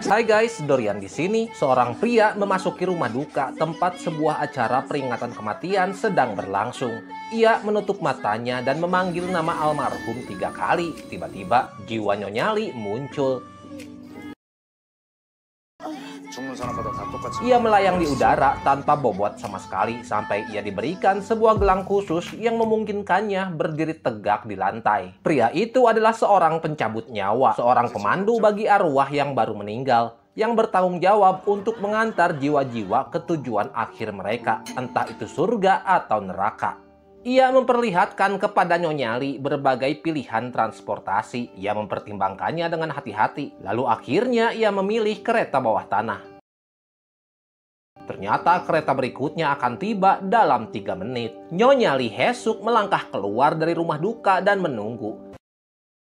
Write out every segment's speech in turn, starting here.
Hai guys, Dorian di sini. Seorang pria memasuki rumah duka tempat sebuah acara peringatan kematian sedang berlangsung. Ia menutup matanya dan memanggil nama almarhum 3 kali. Tiba-tiba jiwa Nyonyali muncul. Ia melayang di udara tanpa bobot sama sekali sampai ia diberikan sebuah gelang khusus yang memungkinkannya berdiri tegak di lantai. Pria itu adalah seorang pencabut nyawa, seorang pemandu bagi arwah yang baru meninggal, yang bertanggung jawab untuk mengantar jiwa-jiwa ke tujuan akhir mereka, entah itu surga atau neraka. Ia memperlihatkan kepada Nyonyali berbagai pilihan transportasi. Ia mempertimbangkannya dengan hati-hati. Lalu akhirnya ia memilih kereta bawah tanah. Ternyata kereta berikutnya akan tiba dalam 3 menit. Nyonyali Hesuk melangkah keluar dari rumah duka dan menunggu.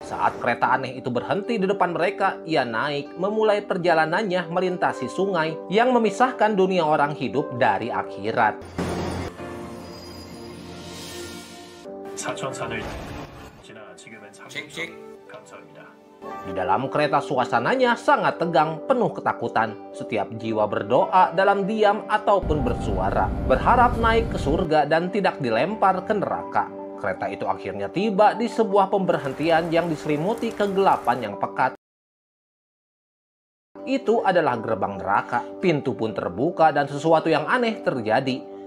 Saat kereta aneh itu berhenti di depan mereka, ia naik memulai perjalanannya melintasi sungai yang memisahkan dunia orang hidup dari akhirat. Di dalam kereta suasananya sangat tegang, penuh ketakutan. Setiap jiwa berdoa dalam diam ataupun bersuara, berharap naik ke surga dan tidak dilempar ke neraka. Kereta itu akhirnya tiba di sebuah pemberhentian yang diselimuti kegelapan yang pekat. Itu adalah gerbang neraka. Pintu pun terbuka dan sesuatu yang aneh terjadi.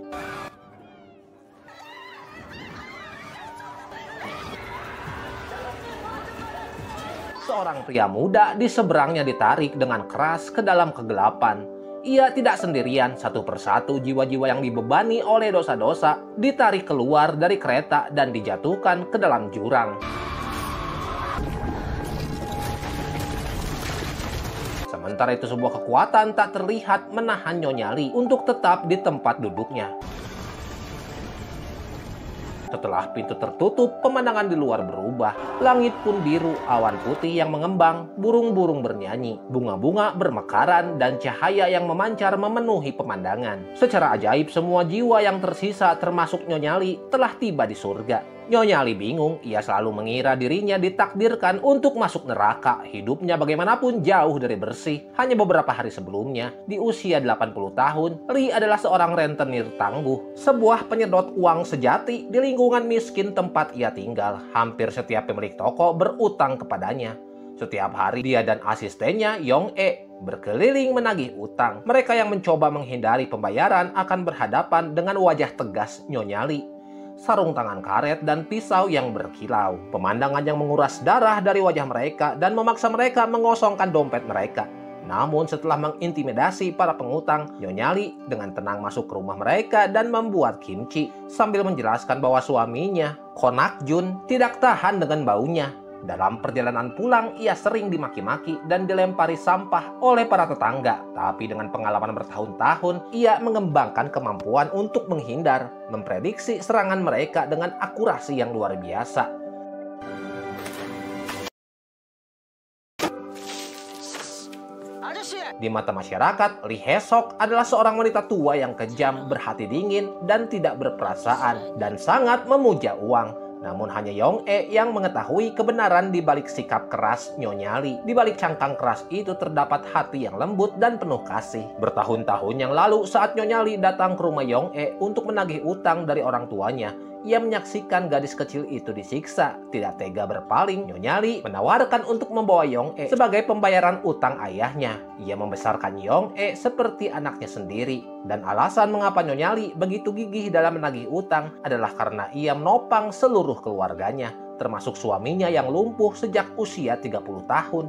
Seorang pria muda di seberangnya ditarik dengan keras ke dalam kegelapan. Ia tidak sendirian, satu persatu jiwa-jiwa yang dibebani oleh dosa-dosa ditarik keluar dari kereta dan dijatuhkan ke dalam jurang. Sementara itu sebuah kekuatan tak terlihat menahan Nyonyali untuk tetap di tempat duduknya. Setelah pintu tertutup, pemandangan di luar berubah. Langit pun biru, awan putih yang mengembang, burung-burung bernyanyi, bunga-bunga bermekaran, dan cahaya yang memancar memenuhi pemandangan. Secara ajaib, semua jiwa yang tersisa termasuk Nyonyali telah tiba di surga. Nyonyali bingung, ia selalu mengira dirinya ditakdirkan untuk masuk neraka. Hidupnya bagaimanapun jauh dari bersih. Hanya beberapa hari sebelumnya, di usia 80 tahun, Lee adalah seorang rentenir tangguh. Sebuah penyedot uang sejati di lingkungan miskin tempat ia tinggal. Hampir setiap pemilik toko berutang kepadanya. Setiap hari dia dan asistennya Yong-e berkeliling menagih utang. Mereka yang mencoba menghindari pembayaran akan berhadapan dengan wajah tegas Nyonyali. Sarung tangan karet dan pisau yang berkilau. Pemandangan yang menguras darah dari wajah mereka dan memaksa mereka mengosongkan dompet mereka. Namun setelah mengintimidasi para pengutang, Nyonyali dengan tenang masuk ke rumah mereka dan membuat kimchi sambil menjelaskan bahwa suaminya, Konakjun, tidak tahan dengan baunya. Dalam perjalanan pulang, ia sering dimaki-maki dan dilempari sampah oleh para tetangga. Tapi dengan pengalaman bertahun-tahun, ia mengembangkan kemampuan untuk menghindar, memprediksi serangan mereka dengan akurasi yang luar biasa. Di mata masyarakat, Lee Hesok adalah seorang wanita tua yang kejam, berhati dingin, dan tidak berperasaan, dan sangat memuja uang. Namun hanya Yong-e yang mengetahui kebenaran di balik sikap keras Nyonyali. Di balik cangkang keras itu terdapat hati yang lembut dan penuh kasih. Bertahun-tahun yang lalu saat Nyonyali datang ke rumah Yong-e untuk menagih utang dari orang tuanya, ia menyaksikan gadis kecil itu disiksa. Tidak tega berpaling, Nyonyali menawarkan untuk membawa Yong-e sebagai pembayaran utang ayahnya. Ia membesarkan Yong-e seperti anaknya sendiri. Dan alasan mengapa Nyonyali begitu gigih dalam menagih utang adalah karena ia menopang seluruh keluarganya, termasuk suaminya yang lumpuh sejak usia 30 tahun.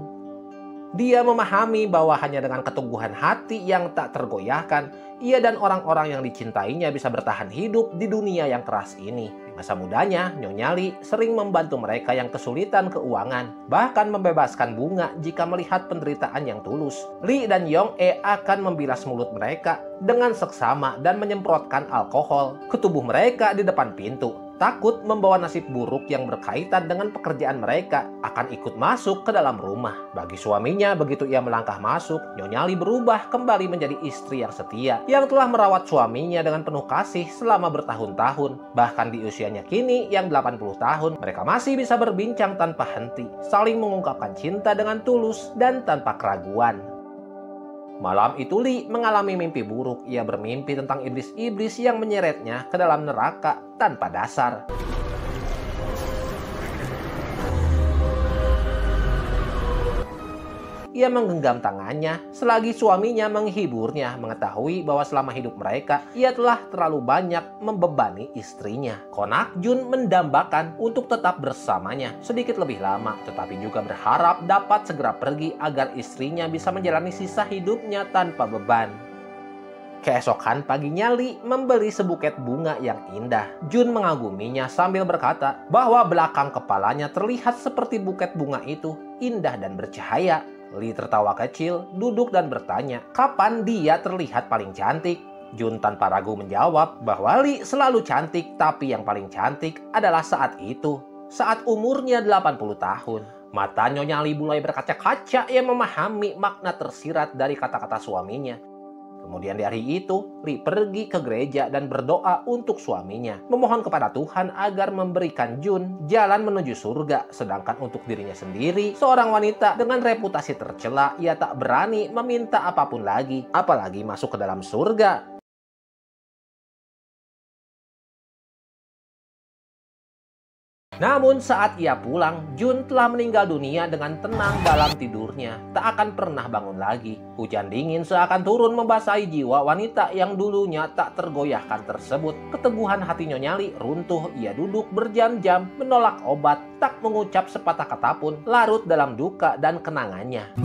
Dia memahami bahwa hanya dengan keteguhan hati yang tak tergoyahkan, ia dan orang-orang yang dicintainya bisa bertahan hidup di dunia yang keras ini. Di masa mudanya, Nyonyali sering membantu mereka yang kesulitan keuangan, bahkan membebaskan bunga jika melihat penderitaan yang tulus. Lee dan Yong-e akan membilas mulut mereka dengan seksama dan menyemprotkan alkohol ke tubuh mereka di depan pintu. takut membawa nasib buruk yang berkaitan dengan pekerjaan mereka akan ikut masuk ke dalam rumah. Bagi suaminya, begitu ia melangkah masuk, Nyonya Li berubah kembali menjadi istri yang setia, yang telah merawat suaminya dengan penuh kasih selama bertahun-tahun. Bahkan di usianya kini yang 80 tahun, mereka masih bisa berbincang tanpa henti, saling mengungkapkan cinta dengan tulus dan tanpa keraguan. Malam itu Li mengalami mimpi buruk. Ia bermimpi tentang iblis-iblis yang menyeretnya ke dalam neraka tanpa dasar. Ia menggenggam tangannya selagi suaminya menghiburnya, mengetahui bahwa selama hidup mereka, ia telah terlalu banyak membebani istrinya. Konak Jun mendambakan untuk tetap bersamanya sedikit lebih lama, tetapi juga berharap dapat segera pergi agar istrinya bisa menjalani sisa hidupnya tanpa beban. Keesokan paginya Li membeli sebuket bunga yang indah. Jun mengaguminya sambil berkata bahwa belakang kepalanya terlihat seperti buket bunga itu indah dan bercahaya. Li tertawa kecil, duduk dan bertanya, kapan dia terlihat paling cantik? Jun tanpa ragu menjawab bahwa Li selalu cantik, tapi yang paling cantik adalah saat itu, saat umurnya 80 tahun. Mata Nyonya Li mulai berkaca-kaca yang memahami makna tersirat dari kata-kata suaminya. Kemudian di hari itu, Li pergi ke gereja dan berdoa untuk suaminya, memohon kepada Tuhan agar memberikan Jun jalan menuju surga. Sedangkan untuk dirinya sendiri, seorang wanita dengan reputasi tercela, ia tak berani meminta apapun lagi, apalagi masuk ke dalam surga. Namun saat ia pulang, Jun telah meninggal dunia dengan tenang dalam tidurnya. Tak akan pernah bangun lagi. Hujan dingin seakan turun membasahi jiwa wanita yang dulunya tak tergoyahkan tersebut. Keteguhan hati Nyonya Li runtuh. Ia duduk berjam-jam menolak obat, tak mengucap sepatah kata pun, larut dalam duka dan kenangannya.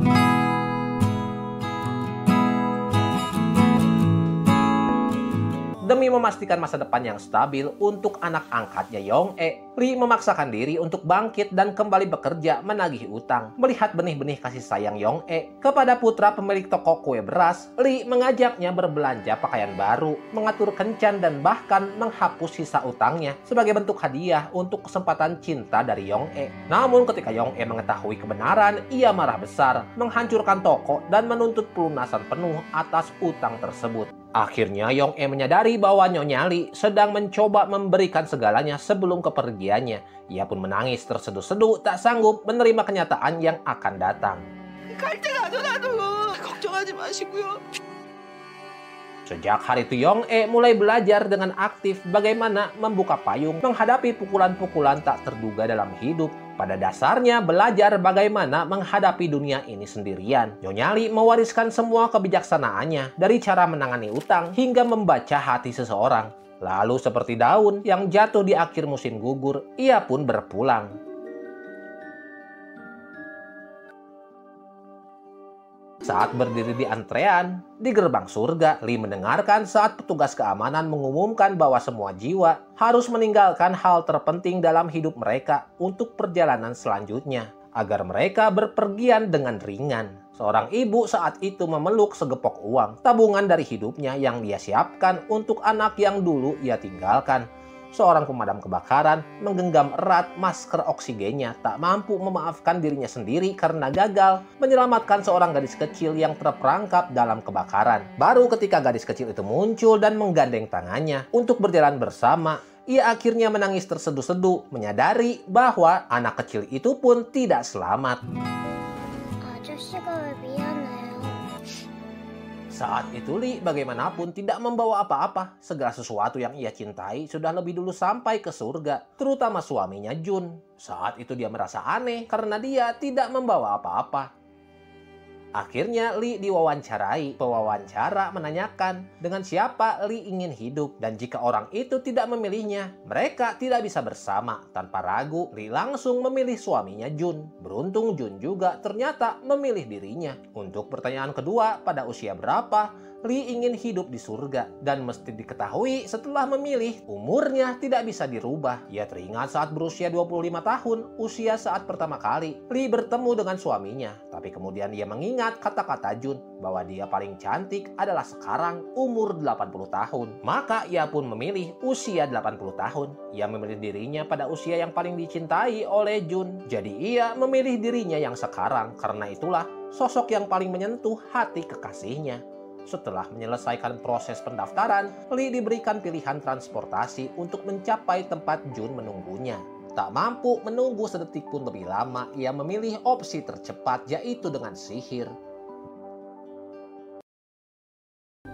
Demi memastikan masa depan yang stabil untuk anak angkatnya Yong-e, Li memaksakan diri untuk bangkit dan kembali bekerja menagih utang. Melihat benih-benih kasih sayang Yong-e kepada putra pemilik toko kue beras, Li mengajaknya berbelanja pakaian baru, mengatur kencan dan bahkan menghapus sisa utangnya sebagai bentuk hadiah untuk kesempatan cinta dari Yong-e. Namun ketika Yong-e mengetahui kebenaran, ia marah besar, menghancurkan toko dan menuntut pelunasan penuh atas utang tersebut. Akhirnya Yong-e menyadari bahwa Nyonya Li sedang mencoba memberikan segalanya sebelum kepergiannya. Ia pun menangis terseduh-seduh, tak sanggup menerima kenyataan yang akan datang. Sejak hari itu Yong-e mulai belajar dengan aktif bagaimana membuka payung menghadapi pukulan-pukulan tak terduga dalam hidup. Pada dasarnya belajar bagaimana menghadapi dunia ini sendirian. Nyonya Li mewariskan semua kebijaksanaannya dari cara menangani utang hingga membaca hati seseorang. Lalu seperti daun yang jatuh di akhir musim gugur, ia pun berpulang. Saat berdiri di antrean di gerbang surga, Li mendengarkan saat petugas keamanan mengumumkan bahwa semua jiwa harus meninggalkan hal terpenting dalam hidup mereka untuk perjalanan selanjutnya, agar mereka berpergian dengan ringan. Seorang ibu saat itu memeluk segepok uang, tabungan dari hidupnya yang dia siapkan untuk anak yang dulu ia tinggalkan. Seorang pemadam kebakaran menggenggam erat masker oksigennya, tak mampu memaafkan dirinya sendiri karena gagal menyelamatkan seorang gadis kecil yang terperangkap dalam kebakaran. Baru ketika gadis kecil itu muncul dan menggandeng tangannya untuk berjalan bersama, ia akhirnya menangis terseduh-seduh, menyadari bahwa anak kecil itu pun tidak selamat. Saat itu Li bagaimanapun tidak membawa apa-apa. Segala sesuatu yang ia cintai sudah lebih dulu sampai ke surga, terutama suaminya Jun. Saat itu dia merasa aneh karena dia tidak membawa apa-apa. Akhirnya Li diwawancarai. Pewawancara menanyakan dengan siapa Li ingin hidup dan jika orang itu tidak memilihnya, mereka tidak bisa bersama. Tanpa ragu, Li langsung memilih suaminya Jun. Beruntung Jun juga ternyata memilih dirinya. Untuk pertanyaan kedua, pada usia berapa Lee ingin hidup di surga. Dan mesti diketahui setelah memilih, umurnya tidak bisa dirubah. Ia teringat saat berusia 25 tahun, usia saat pertama kali Lee bertemu dengan suaminya. Tapi kemudian ia mengingat kata-kata Jun bahwa dia paling cantik adalah sekarang umur 80 tahun. Maka ia pun memilih usia 80 tahun. Ia memilih dirinya pada usia yang paling dicintai oleh Jun. Jadi ia memilih dirinya yang sekarang. Karena itulah sosok yang paling menyentuh hati kekasihnya. Setelah menyelesaikan proses pendaftaran, Lee diberikan pilihan transportasi untuk mencapai tempat Jun menunggunya. Tak mampu menunggu sedetik pun lebih lama, ia memilih opsi tercepat, yaitu dengan sihir.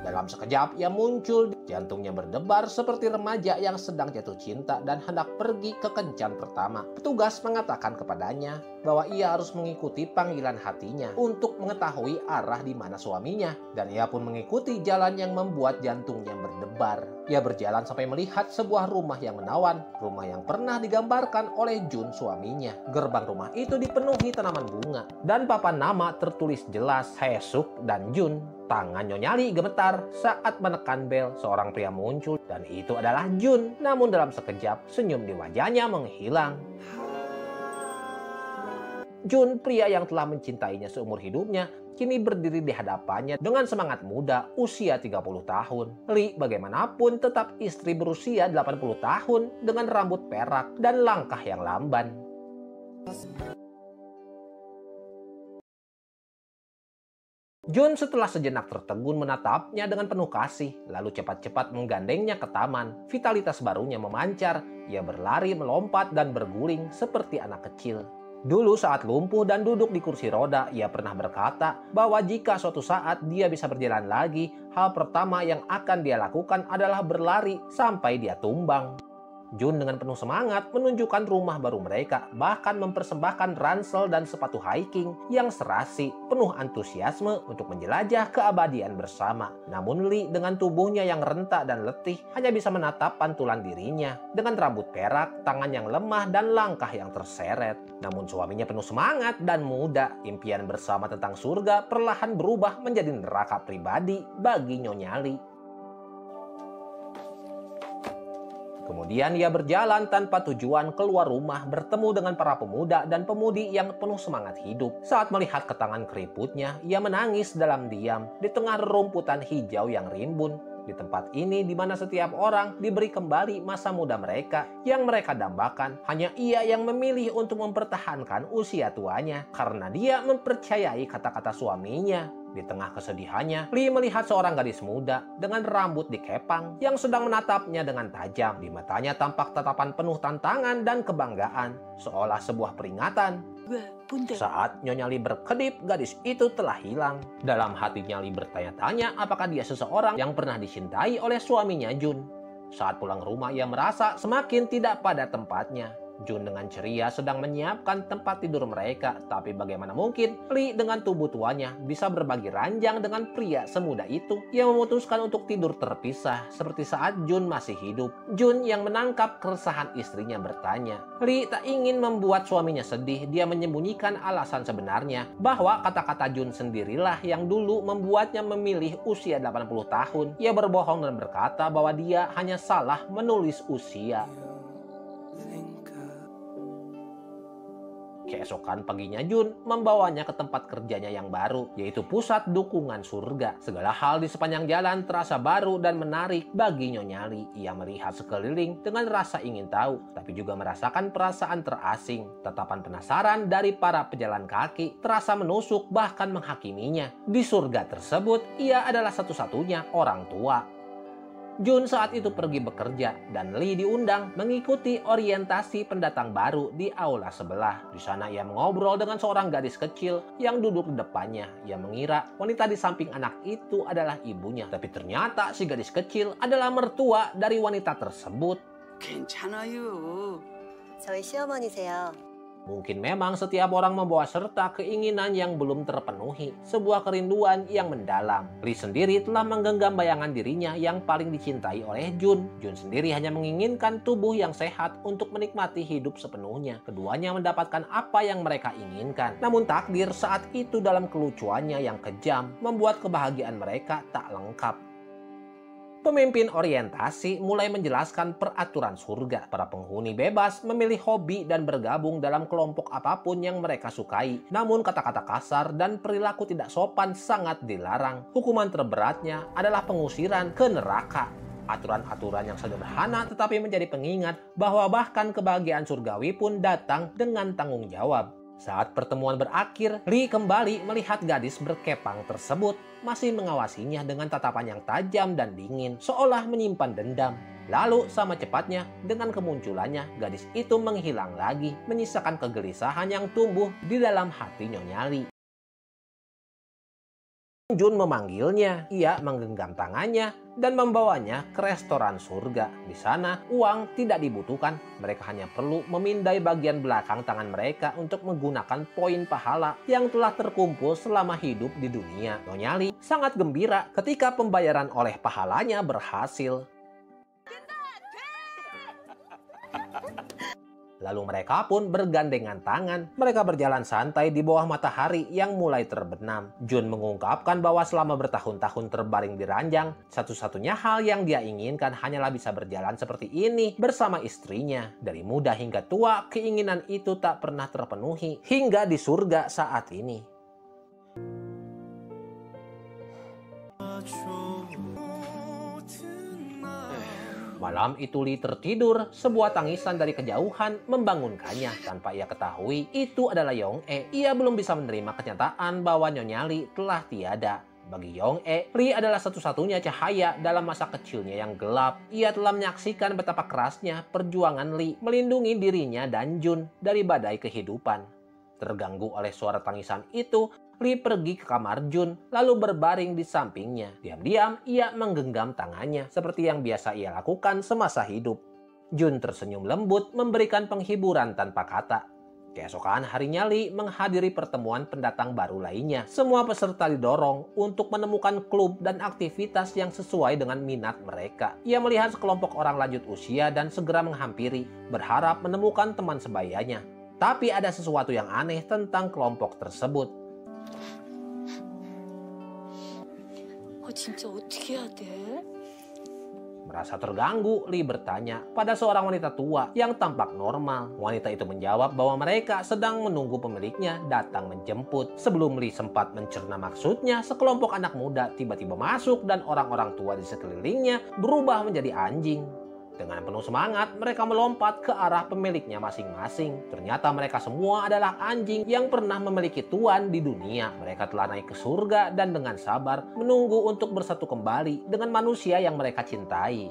Dalam sekejap, ia muncul, jantungnya berdebar seperti remaja yang sedang jatuh cinta dan hendak pergi ke kencan pertama. Petugas mengatakan kepadanya bahwa ia harus mengikuti panggilan hatinya untuk mengetahui arah di mana suaminya. Dan ia pun mengikuti jalan yang membuat jantungnya berdebar. Ia berjalan sampai melihat sebuah rumah yang menawan, rumah yang pernah digambarkan oleh Jun suaminya. Gerbang rumah itu dipenuhi tanaman bunga, dan papan nama tertulis jelas Haesuk dan Jun. Tangan Nyonya Lee gemetar saat menekan bel. Seorang pria muncul dan itu adalah Jun. Namun dalam sekejap senyum di wajahnya menghilang. Jun, pria yang telah mencintainya seumur hidupnya, kini berdiri di hadapannya dengan semangat muda usia 30 tahun. Lee bagaimanapun tetap istri berusia 80 tahun dengan rambut perak dan langkah yang lamban. Jun setelah sejenak tertegun menatapnya dengan penuh kasih, lalu cepat-cepat menggandengnya ke taman. Vitalitas barunya memancar, ia berlari, melompat, dan berguling seperti anak kecil. Dulu saat lumpuh dan duduk di kursi roda, ia pernah berkata bahwa jika suatu saat dia bisa berjalan lagi, hal pertama yang akan dia lakukan adalah berlari sampai dia tumbang. Jun dengan penuh semangat menunjukkan rumah baru mereka, bahkan mempersembahkan ransel dan sepatu hiking yang serasi, penuh antusiasme untuk menjelajah keabadian bersama. Namun Lee dengan tubuhnya yang rentak dan letih hanya bisa menatap pantulan dirinya dengan rambut perak, tangan yang lemah dan langkah yang terseret. Namun suaminya penuh semangat dan muda. Impian bersama tentang surga perlahan berubah menjadi neraka pribadi bagi Nyonya Lee. Kemudian ia berjalan tanpa tujuan keluar rumah bertemu dengan para pemuda dan pemudi yang penuh semangat hidup. Saat melihat ketangan keriputnya, ia menangis dalam diam di tengah rerumputan hijau yang rimbun. Di tempat ini di mana setiap orang diberi kembali masa muda mereka yang mereka dambakan, hanya ia yang memilih untuk mempertahankan usia tuanya karena dia mempercayai kata-kata suaminya. Di tengah kesedihannya, Lee melihat seorang gadis muda dengan rambut dikepang yang sedang menatapnya dengan tajam. Di matanya tampak tatapan penuh tantangan dan kebanggaan, seolah sebuah peringatan. Saat Nyonya Lee berkedip, gadis itu telah hilang. Dalam hatinya Lee bertanya-tanya apakah dia seseorang yang pernah dicintai oleh suaminya Jun. Saat pulang rumah, ia merasa semakin tidak pada tempatnya. Jun dengan ceria sedang menyiapkan tempat tidur mereka, tapi bagaimana mungkin Lee dengan tubuh tuanya bisa berbagi ranjang dengan pria semuda itu. Ia memutuskan untuk tidur terpisah seperti saat Jun masih hidup. Jun yang menangkap keresahan istrinya bertanya. Lee tak ingin membuat suaminya sedih. Dia menyembunyikan alasan sebenarnya bahwa kata-kata Jun sendirilah yang dulu membuatnya memilih usia 80 tahun. Ia berbohong dan berkata bahwa dia hanya salah menulis usia. Keesokan paginya Jun membawanya ke tempat kerjanya yang baru, yaitu pusat dukungan surga. Segala hal di sepanjang jalan terasa baru dan menarik bagi Nyonya Lee. Ia melihat sekeliling dengan rasa ingin tahu, tapi juga merasakan perasaan terasing. Tatapan penasaran dari para pejalan kaki terasa menusuk bahkan menghakiminya. Di surga tersebut, ia adalah satu-satunya orang tua. Jun saat itu pergi bekerja dan Lee diundang mengikuti orientasi pendatang baru di aula sebelah. Di sana ia mengobrol dengan seorang gadis kecil yang duduk di depannya. Ia mengira wanita di samping anak itu adalah ibunya, tapi ternyata si gadis kecil adalah mertua dari wanita tersebut. 괜찮아요. 저희 시어머니세요. Mungkin memang setiap orang membawa serta keinginan yang belum terpenuhi, sebuah kerinduan yang mendalam. Lee sendiri telah menggenggam bayangan dirinya yang paling dicintai oleh Jun. Jun sendiri hanya menginginkan tubuh yang sehat untuk menikmati hidup sepenuhnya. Keduanya mendapatkan apa yang mereka inginkan. Namun takdir saat itu dalam kelucuannya yang kejam membuat kebahagiaan mereka tak lengkap. Pemimpin orientasi mulai menjelaskan peraturan surga. Para penghuni bebas memilih hobi dan bergabung dalam kelompok apapun yang mereka sukai. Namun kata-kata kasar dan perilaku tidak sopan sangat dilarang. Hukuman terberatnya adalah pengusiran ke neraka. Aturan-aturan yang sederhana tetapi menjadi pengingat bahwa bahkan kebahagiaan surgawi pun datang dengan tanggung jawab. Saat pertemuan berakhir, Lee kembali melihat gadis berkepang tersebut masih mengawasinya dengan tatapan yang tajam dan dingin, seolah menyimpan dendam. Lalu sama cepatnya, dengan kemunculannya, gadis itu menghilang lagi, menyisakan kegelisahan yang tumbuh di dalam hati Nyonya Lee. Jun memanggilnya, ia menggenggam tangannya dan membawanya ke restoran surga. Di sana, uang tidak dibutuhkan. Mereka hanya perlu memindai bagian belakang tangan mereka untuk menggunakan poin pahala yang telah terkumpul selama hidup di dunia. Nyonya Lee sangat gembira ketika pembayaran oleh pahalanya berhasil. Lalu mereka pun bergandengan tangan. Mereka berjalan santai di bawah matahari yang mulai terbenam. Jun mengungkapkan bahwa selama bertahun-tahun terbaring di ranjang, satu-satunya hal yang dia inginkan hanyalah bisa berjalan seperti ini bersama istrinya. Dari muda hingga tua, keinginan itu tak pernah terpenuhi hingga di surga saat ini. Malam itu Lee tertidur, sebuah tangisan dari kejauhan membangunkannya. Tanpa ia ketahui, itu adalah Yong-e. Ia belum bisa menerima kenyataan bahwa Nyonya Lee telah tiada. Bagi Yong-e, Lee adalah satu-satunya cahaya dalam masa kecilnya yang gelap. Ia telah menyaksikan betapa kerasnya perjuangan Lee melindungi dirinya dan Jun dari badai kehidupan. Terganggu oleh suara tangisan itu, Lee pergi ke kamar Jun, lalu berbaring di sampingnya. Diam-diam, ia menggenggam tangannya, seperti yang biasa ia lakukan semasa hidup. Jun tersenyum lembut, memberikan penghiburan tanpa kata. Keesokan harinya, Lee menghadiri pertemuan pendatang baru lainnya. Semua peserta didorong untuk menemukan klub dan aktivitas yang sesuai dengan minat mereka. Ia melihat sekelompok orang lanjut usia dan segera menghampiri, berharap menemukan teman sebayanya. Tapi ada sesuatu yang aneh tentang kelompok tersebut. 진짜 어떻게 해야 돼? Merasa terganggu, Lee bertanya pada seorang wanita tua yang tampak normal. Wanita itu menjawab bahwa mereka sedang menunggu pemiliknya datang menjemput. Sebelum Lee sempat mencerna maksudnya, sekelompok anak muda tiba-tiba masuk dan orang-orang tua di sekelilingnya berubah menjadi anjing. Dengan penuh semangat, mereka melompat ke arah pemiliknya masing-masing. Ternyata mereka semua adalah anjing yang pernah memiliki tuan di dunia. Mereka telah naik ke surga dan dengan sabar menunggu untuk bersatu kembali dengan manusia yang mereka cintai.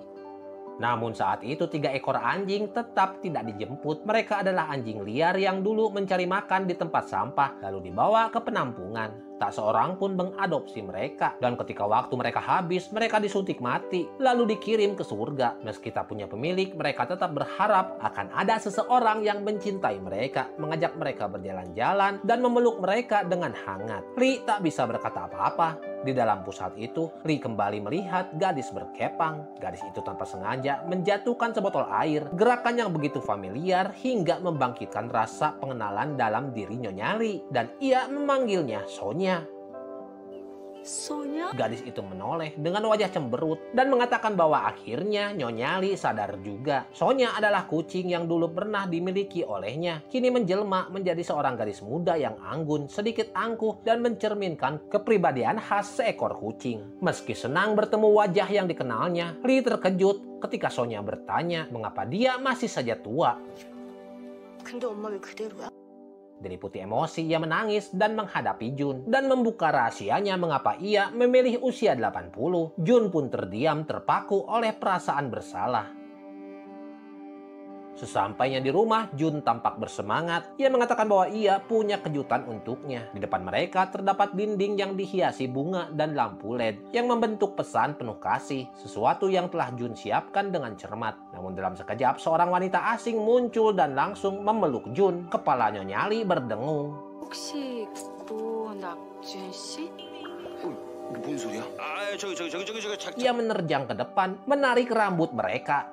Namun saat itu 3 ekor anjing tetap tidak dijemput. Mereka adalah anjing liar yang dulu mencari makan di tempat sampah lalu dibawa ke penampungan. Tak seorang pun mengadopsi mereka. Dan ketika waktu mereka habis, mereka disuntik mati lalu dikirim ke surga. Meski tak punya pemilik, mereka tetap berharap akan ada seseorang yang mencintai mereka, mengajak mereka berjalan-jalan dan memeluk mereka dengan hangat. Lee tak bisa berkata apa-apa. Di dalam pusat itu, Lee kembali melihat gadis berkepang. Gadis itu tanpa sengaja menjatuhkan sebotol air. Gerakan yang begitu familiar hingga membangkitkan rasa pengenalan dalam diri Nyonya Lee. Dan ia memanggilnya Sonya. Sonya? Gadis itu menoleh dengan wajah cemberut dan mengatakan bahwa akhirnya Nyonya Lee sadar juga. Sonya adalah kucing yang dulu pernah dimiliki olehnya. Kini menjelma menjadi seorang gadis muda yang anggun, sedikit angkuh dan mencerminkan kepribadian khas seekor kucing. Meski senang bertemu wajah yang dikenalnya, Lee terkejut ketika Sonya bertanya mengapa dia masih saja tua. 근데 엄마 왜 그대로야? Diliputi emosi, ia menangis dan menghadapi Jun dan membuka rahasianya mengapa ia memilih usia 80. Jun pun terdiam terpaku oleh perasaan bersalah. Sesampainya di rumah, Jun tampak bersemangat. Ia mengatakan bahwa ia punya kejutan untuknya. Di depan mereka terdapat dinding yang dihiasi bunga dan lampu LED yang membentuk pesan penuh kasih, sesuatu yang telah Jun siapkan dengan cermat. Namun dalam sekejap, seorang wanita asing muncul dan langsung memeluk Jun. Kepalanya nyali berdengung. 혹시 노낙준 씨? 뭔 소리야? Ia menerjang ke depan, menarik rambut mereka.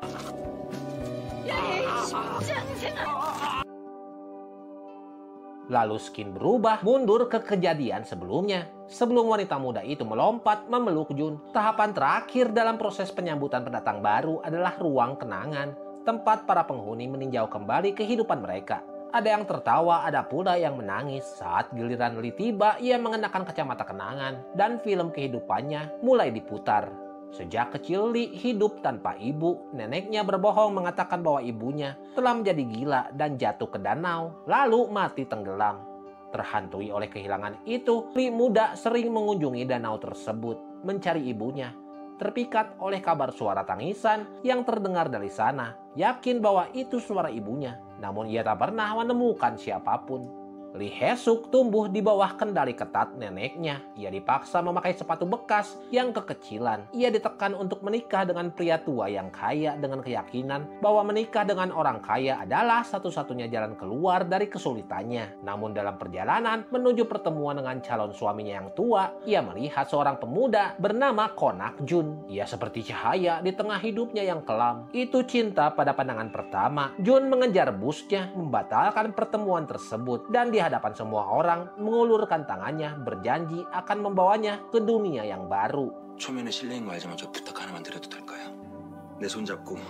Lalu Skin berubah mundur ke kejadian sebelumnya. Sebelum wanita muda itu melompat memeluk Jun, tahapan terakhir dalam proses penyambutan pendatang baru adalah ruang kenangan, tempat para penghuni meninjau kembali kehidupan mereka. Ada yang tertawa, ada pula yang menangis. Saat giliran Lee tiba, ia mengenakan kacamata kenangan dan film kehidupannya mulai diputar. Sejak kecil Lee hidup tanpa ibu. Neneknya berbohong mengatakan bahwa ibunya telah menjadi gila dan jatuh ke danau, lalu mati tenggelam. Terhantui oleh kehilangan itu, Lee muda sering mengunjungi danau tersebut, mencari ibunya. Terpikat oleh kabar suara tangisan yang terdengar dari sana, yakin bahwa itu suara ibunya. Namun ia tak pernah menemukan siapapun. Lee Hae-suk tumbuh di bawah kendali ketat neneknya. Ia dipaksa memakai sepatu bekas yang kekecilan. Ia ditekan untuk menikah dengan pria tua yang kaya dengan keyakinan bahwa menikah dengan orang kaya adalah satu-satunya jalan keluar dari kesulitannya. Namun dalam perjalanan menuju pertemuan dengan calon suaminya yang tua, ia melihat seorang pemuda bernama Ko Nak-jun. Ia seperti cahaya di tengah hidupnya yang kelam. Itu cinta pada pandangan pertama. Jun mengejar busnya, membatalkan pertemuan tersebut, dan di hadapan semua orang mengulurkan tangannya berjanji akan membawanya ke dunia yang baru. 초면에 실례인 거 알지만 저 부탁 하나만 드려도 될까요? 내 손 잡고.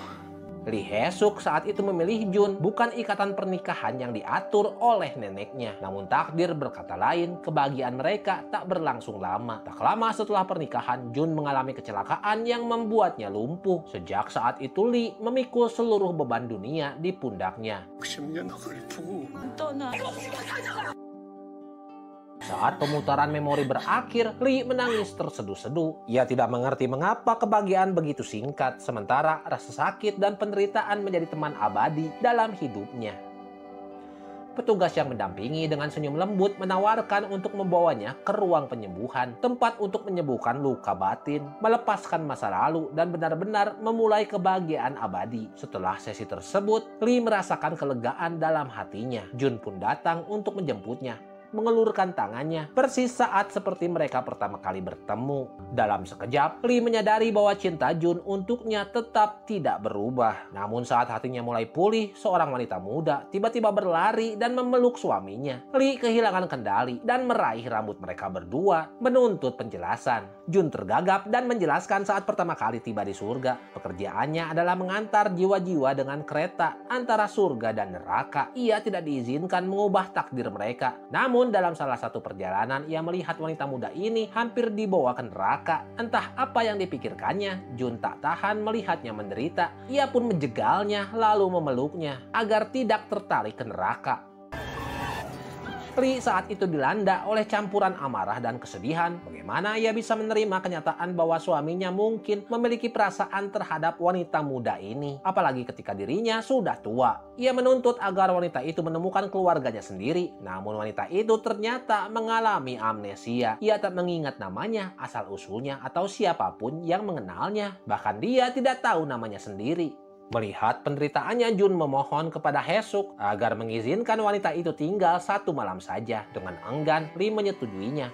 Lee Hae-suk saat itu memilih Jun bukan ikatan pernikahan yang diatur oleh neneknya. Namun takdir berkata lain, kebahagiaan mereka tak berlangsung lama. Tak lama setelah pernikahan, Jun mengalami kecelakaan yang membuatnya lumpuh. Sejak saat itu Lee memikul seluruh beban dunia di pundaknya. 10년 너를 보고. 떠나. Saat pemutaran memori berakhir, Lee menangis terseduh-seduh. Ia tidak mengerti mengapa kebahagiaan begitu singkat, sementara rasa sakit dan penderitaan menjadi teman abadi dalam hidupnya. Petugas yang mendampingi dengan senyum lembut menawarkan untuk membawanya ke ruang penyembuhan, tempat untuk menyembuhkan luka batin, melepaskan masa lalu, dan benar-benar memulai kebahagiaan abadi. Setelah sesi tersebut, Lee merasakan kelegaan dalam hatinya. Jun pun datang untuk menjemputnya, mengelurkan tangannya, persis saat seperti mereka pertama kali bertemu. Dalam sekejap, Lee menyadari bahwa cinta Jun untuknya tetap tidak berubah. Namun saat hatinya mulai pulih, seorang wanita muda tiba-tiba berlari dan memeluk suaminya. Lee kehilangan kendali dan meraih rambut mereka berdua, menuntut penjelasan. Jun tergagap dan menjelaskan saat pertama kali tiba di surga. Pekerjaannya adalah mengantar jiwa-jiwa dengan kereta antara surga dan neraka. Ia tidak diizinkan mengubah takdir mereka. Namun dalam salah satu perjalanan, ia melihat wanita muda ini hampir dibawa ke neraka. Entah apa yang dipikirkannya, Jun tak tahan melihatnya menderita. Ia pun menjegalnya lalu memeluknya agar tidak tertarik ke neraka. Lee saat itu dilanda oleh campuran amarah dan kesedihan. Bagaimana ia bisa menerima kenyataan bahwa suaminya mungkin memiliki perasaan terhadap wanita muda ini, apalagi ketika dirinya sudah tua. Ia menuntut agar wanita itu menemukan keluarganya sendiri, namun wanita itu ternyata mengalami amnesia. Ia tak mengingat namanya, asal-usulnya, atau siapapun yang mengenalnya. Bahkan dia tidak tahu namanya sendiri. Melihat penderitaannya, Jun memohon kepada Hae-suk agar mengizinkan wanita itu tinggal satu malam saja. Dengan enggan, Lee menyetujuinya.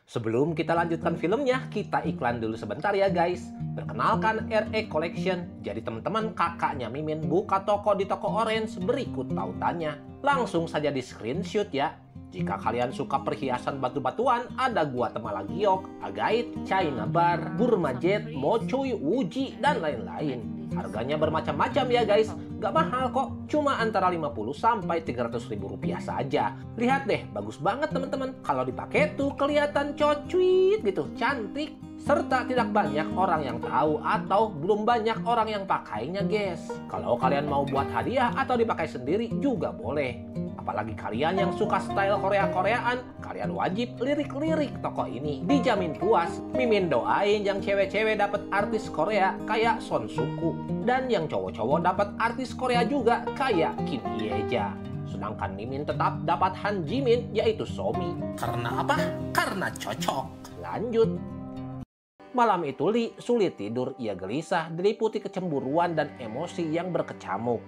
Sebelum kita lanjutkan filmnya, kita iklan dulu sebentar ya guys. Perkenalkan RE Collection. Jadi teman-teman, kakaknya Mimin buka toko di toko Orange, berikut tautannya. Langsung saja di screenshot ya. Jika kalian suka perhiasan batu-batuan, ada Guatemala Giok, Agate, China Bar, Burma Jet, Mochoy, Uji, dan lain-lain. Harganya bermacam-macam ya guys, gak mahal kok, cuma antara 50 sampai 300 ribu rupiah saja. Lihat deh, bagus banget teman-teman. Kalau dipakai tuh kelihatan cocuit gitu, cantik. serta tidak banyak orang yang tahu atau belum banyak orang yang pakainya, guys. Kalau kalian mau buat hadiah atau dipakai sendiri juga boleh. Apalagi kalian yang suka style Korea-Koreaan, kalian wajib lirik-lirik toko ini. Dijamin puas. Mimin doain yang cewek-cewek dapat artis Korea kayak Son Suku, dan yang cowok-cowok dapat artis Korea juga kayak Kim Hye-ja. Sedangkan Mimin tetap dapat Han Jimin yaitu Somi. Karena apa? Karena cocok. Lanjut. Malam itu Lee sulit tidur. Ia gelisah, diliputi kecemburuan dan emosi yang berkecamuk.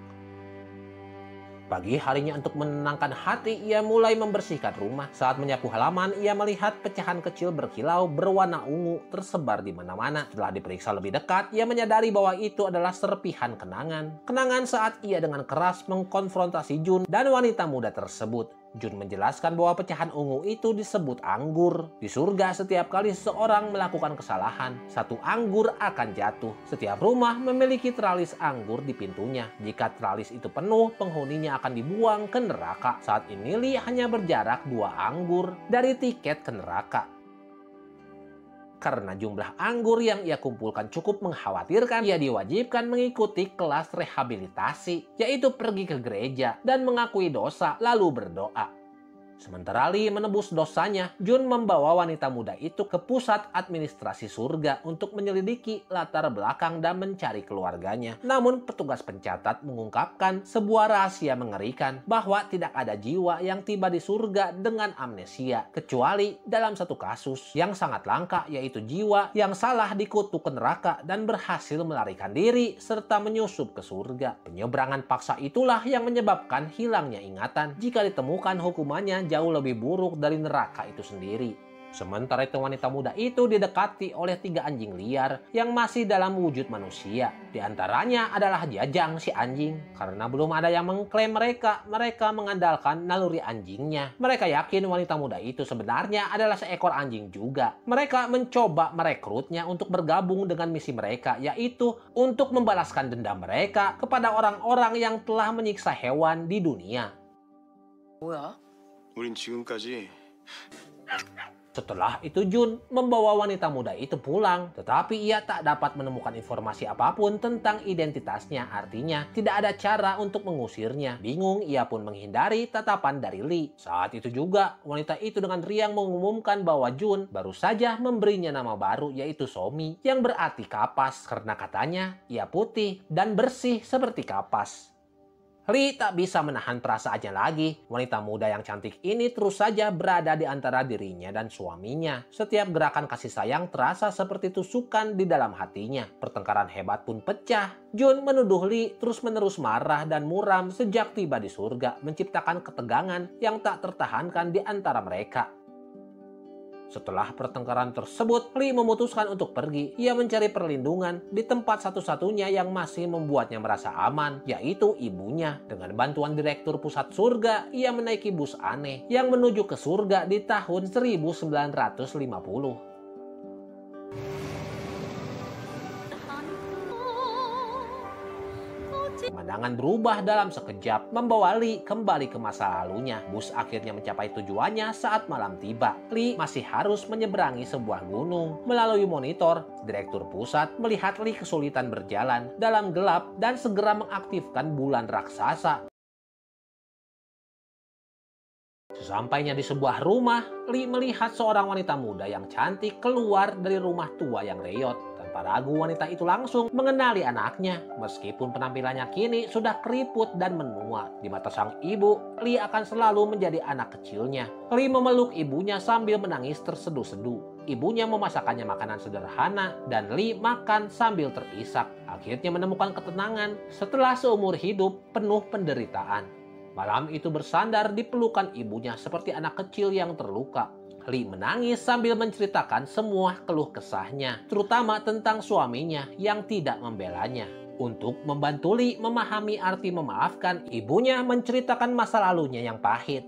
Pagi harinya untuk menenangkan hati, ia mulai membersihkan rumah. Saat menyapu halaman, ia melihat pecahan kecil berkilau berwarna ungu tersebar di mana-mana. Setelah diperiksa lebih dekat, ia menyadari bahwa itu adalah serpihan kenangan. Kenangan saat ia dengan keras mengkonfrontasi Jun dan wanita muda tersebut. Jun menjelaskan bahwa pecahan ungu itu disebut anggur. Di surga, setiap kali seseorang melakukan kesalahan, satu anggur akan jatuh. Setiap rumah memiliki teralis anggur di pintunya. Jika teralis itu penuh, penghuninya akan dibuang ke neraka. Saat ini Lee hanya berjarak 2 anggur dari tiket ke neraka. Karena jumlah anggur yang ia kumpulkan cukup mengkhawatirkan, ia diwajibkan mengikuti kelas rehabilitasi, yaitu pergi ke gereja dan mengakui dosa lalu berdoa. Sementara Lee menebus dosanya, Jun membawa wanita muda itu ke pusat administrasi surga untuk menyelidiki latar belakang dan mencari keluarganya. Namun petugas pencatat mengungkapkan sebuah rahasia mengerikan bahwa tidak ada jiwa yang tiba di surga dengan amnesia, kecuali dalam satu kasus yang sangat langka, yaitu jiwa yang salah dikutuk ke neraka dan berhasil melarikan diri serta menyusup ke surga. Penyeberangan paksa itulah yang menyebabkan hilangnya ingatan. Jika ditemukan, hukumannya jauh lebih buruk dari neraka itu sendiri. Sementara itu wanita muda itu didekati oleh 3 anjing liar yang masih dalam wujud manusia. Di antaranya adalah Jajang si anjing. Karena belum ada yang mengklaim mereka mengandalkan naluri anjingnya. Mereka yakin wanita muda itu sebenarnya adalah seekor anjing juga. Mereka mencoba merekrutnya untuk bergabung dengan misi mereka, yaitu untuk membalaskan dendam mereka kepada orang-orang yang telah menyiksa hewan di dunia. 뭐야? 우린 지금까지 Setelah itu Jun membawa wanita muda itu pulang, tetapi ia tak dapat menemukan informasi apapun tentang identitasnya. Artinya tidak ada cara untuk mengusirnya. Bingung, ia pun menghindari tatapan dari Lee. Saat itu juga wanita itu dengan riang mengumumkan bahwa Jun baru saja memberinya nama baru, yaitu Somi, yang berarti kapas, karena katanya ia putih dan bersih seperti kapas. Lee tak bisa menahan perasaannya lagi. Wanita muda yang cantik ini terus saja berada di antara dirinya dan suaminya. Setiap gerakan kasih sayang terasa seperti tusukan di dalam hatinya. Pertengkaran hebat pun pecah. Jun menuduh Lee terus-menerus marah dan muram sejak tiba di surga, menciptakan ketegangan yang tak tertahankan di antara mereka. Setelah pertengkaran tersebut, Lee memutuskan untuk pergi. Ia mencari perlindungan di tempat satu-satunya yang masih membuatnya merasa aman, yaitu ibunya. Dengan bantuan direktur pusat surga, ia menaiki bus aneh yang menuju ke surga di tahun 1950. Pemandangan berubah dalam sekejap, membawa Lee kembali ke masa lalunya. Bus akhirnya mencapai tujuannya saat malam tiba. Lee masih harus menyeberangi sebuah gunung. Melalui monitor, direktur pusat melihat Lee kesulitan berjalan dalam gelap dan segera mengaktifkan bulan raksasa. Sesampainya di sebuah rumah, Lee melihat seorang wanita muda yang cantik keluar dari rumah tua yang reyot. Tanpa ragu, wanita itu langsung mengenali anaknya. Meskipun penampilannya kini sudah keriput dan menua, di mata sang ibu, Lee akan selalu menjadi anak kecilnya. Lee memeluk ibunya sambil menangis terseduh-seduh. Ibunya memasakkannya makanan sederhana dan Lee makan sambil terisak. Akhirnya menemukan ketenangan setelah seumur hidup penuh penderitaan. Malam itu bersandar di pelukan ibunya seperti anak kecil yang terluka. Lee menangis sambil menceritakan semua keluh kesahnya, terutama tentang suaminya yang tidak membelanya. Untuk membantu Lee memahami arti memaafkan, ibunya menceritakan masa lalunya yang pahit.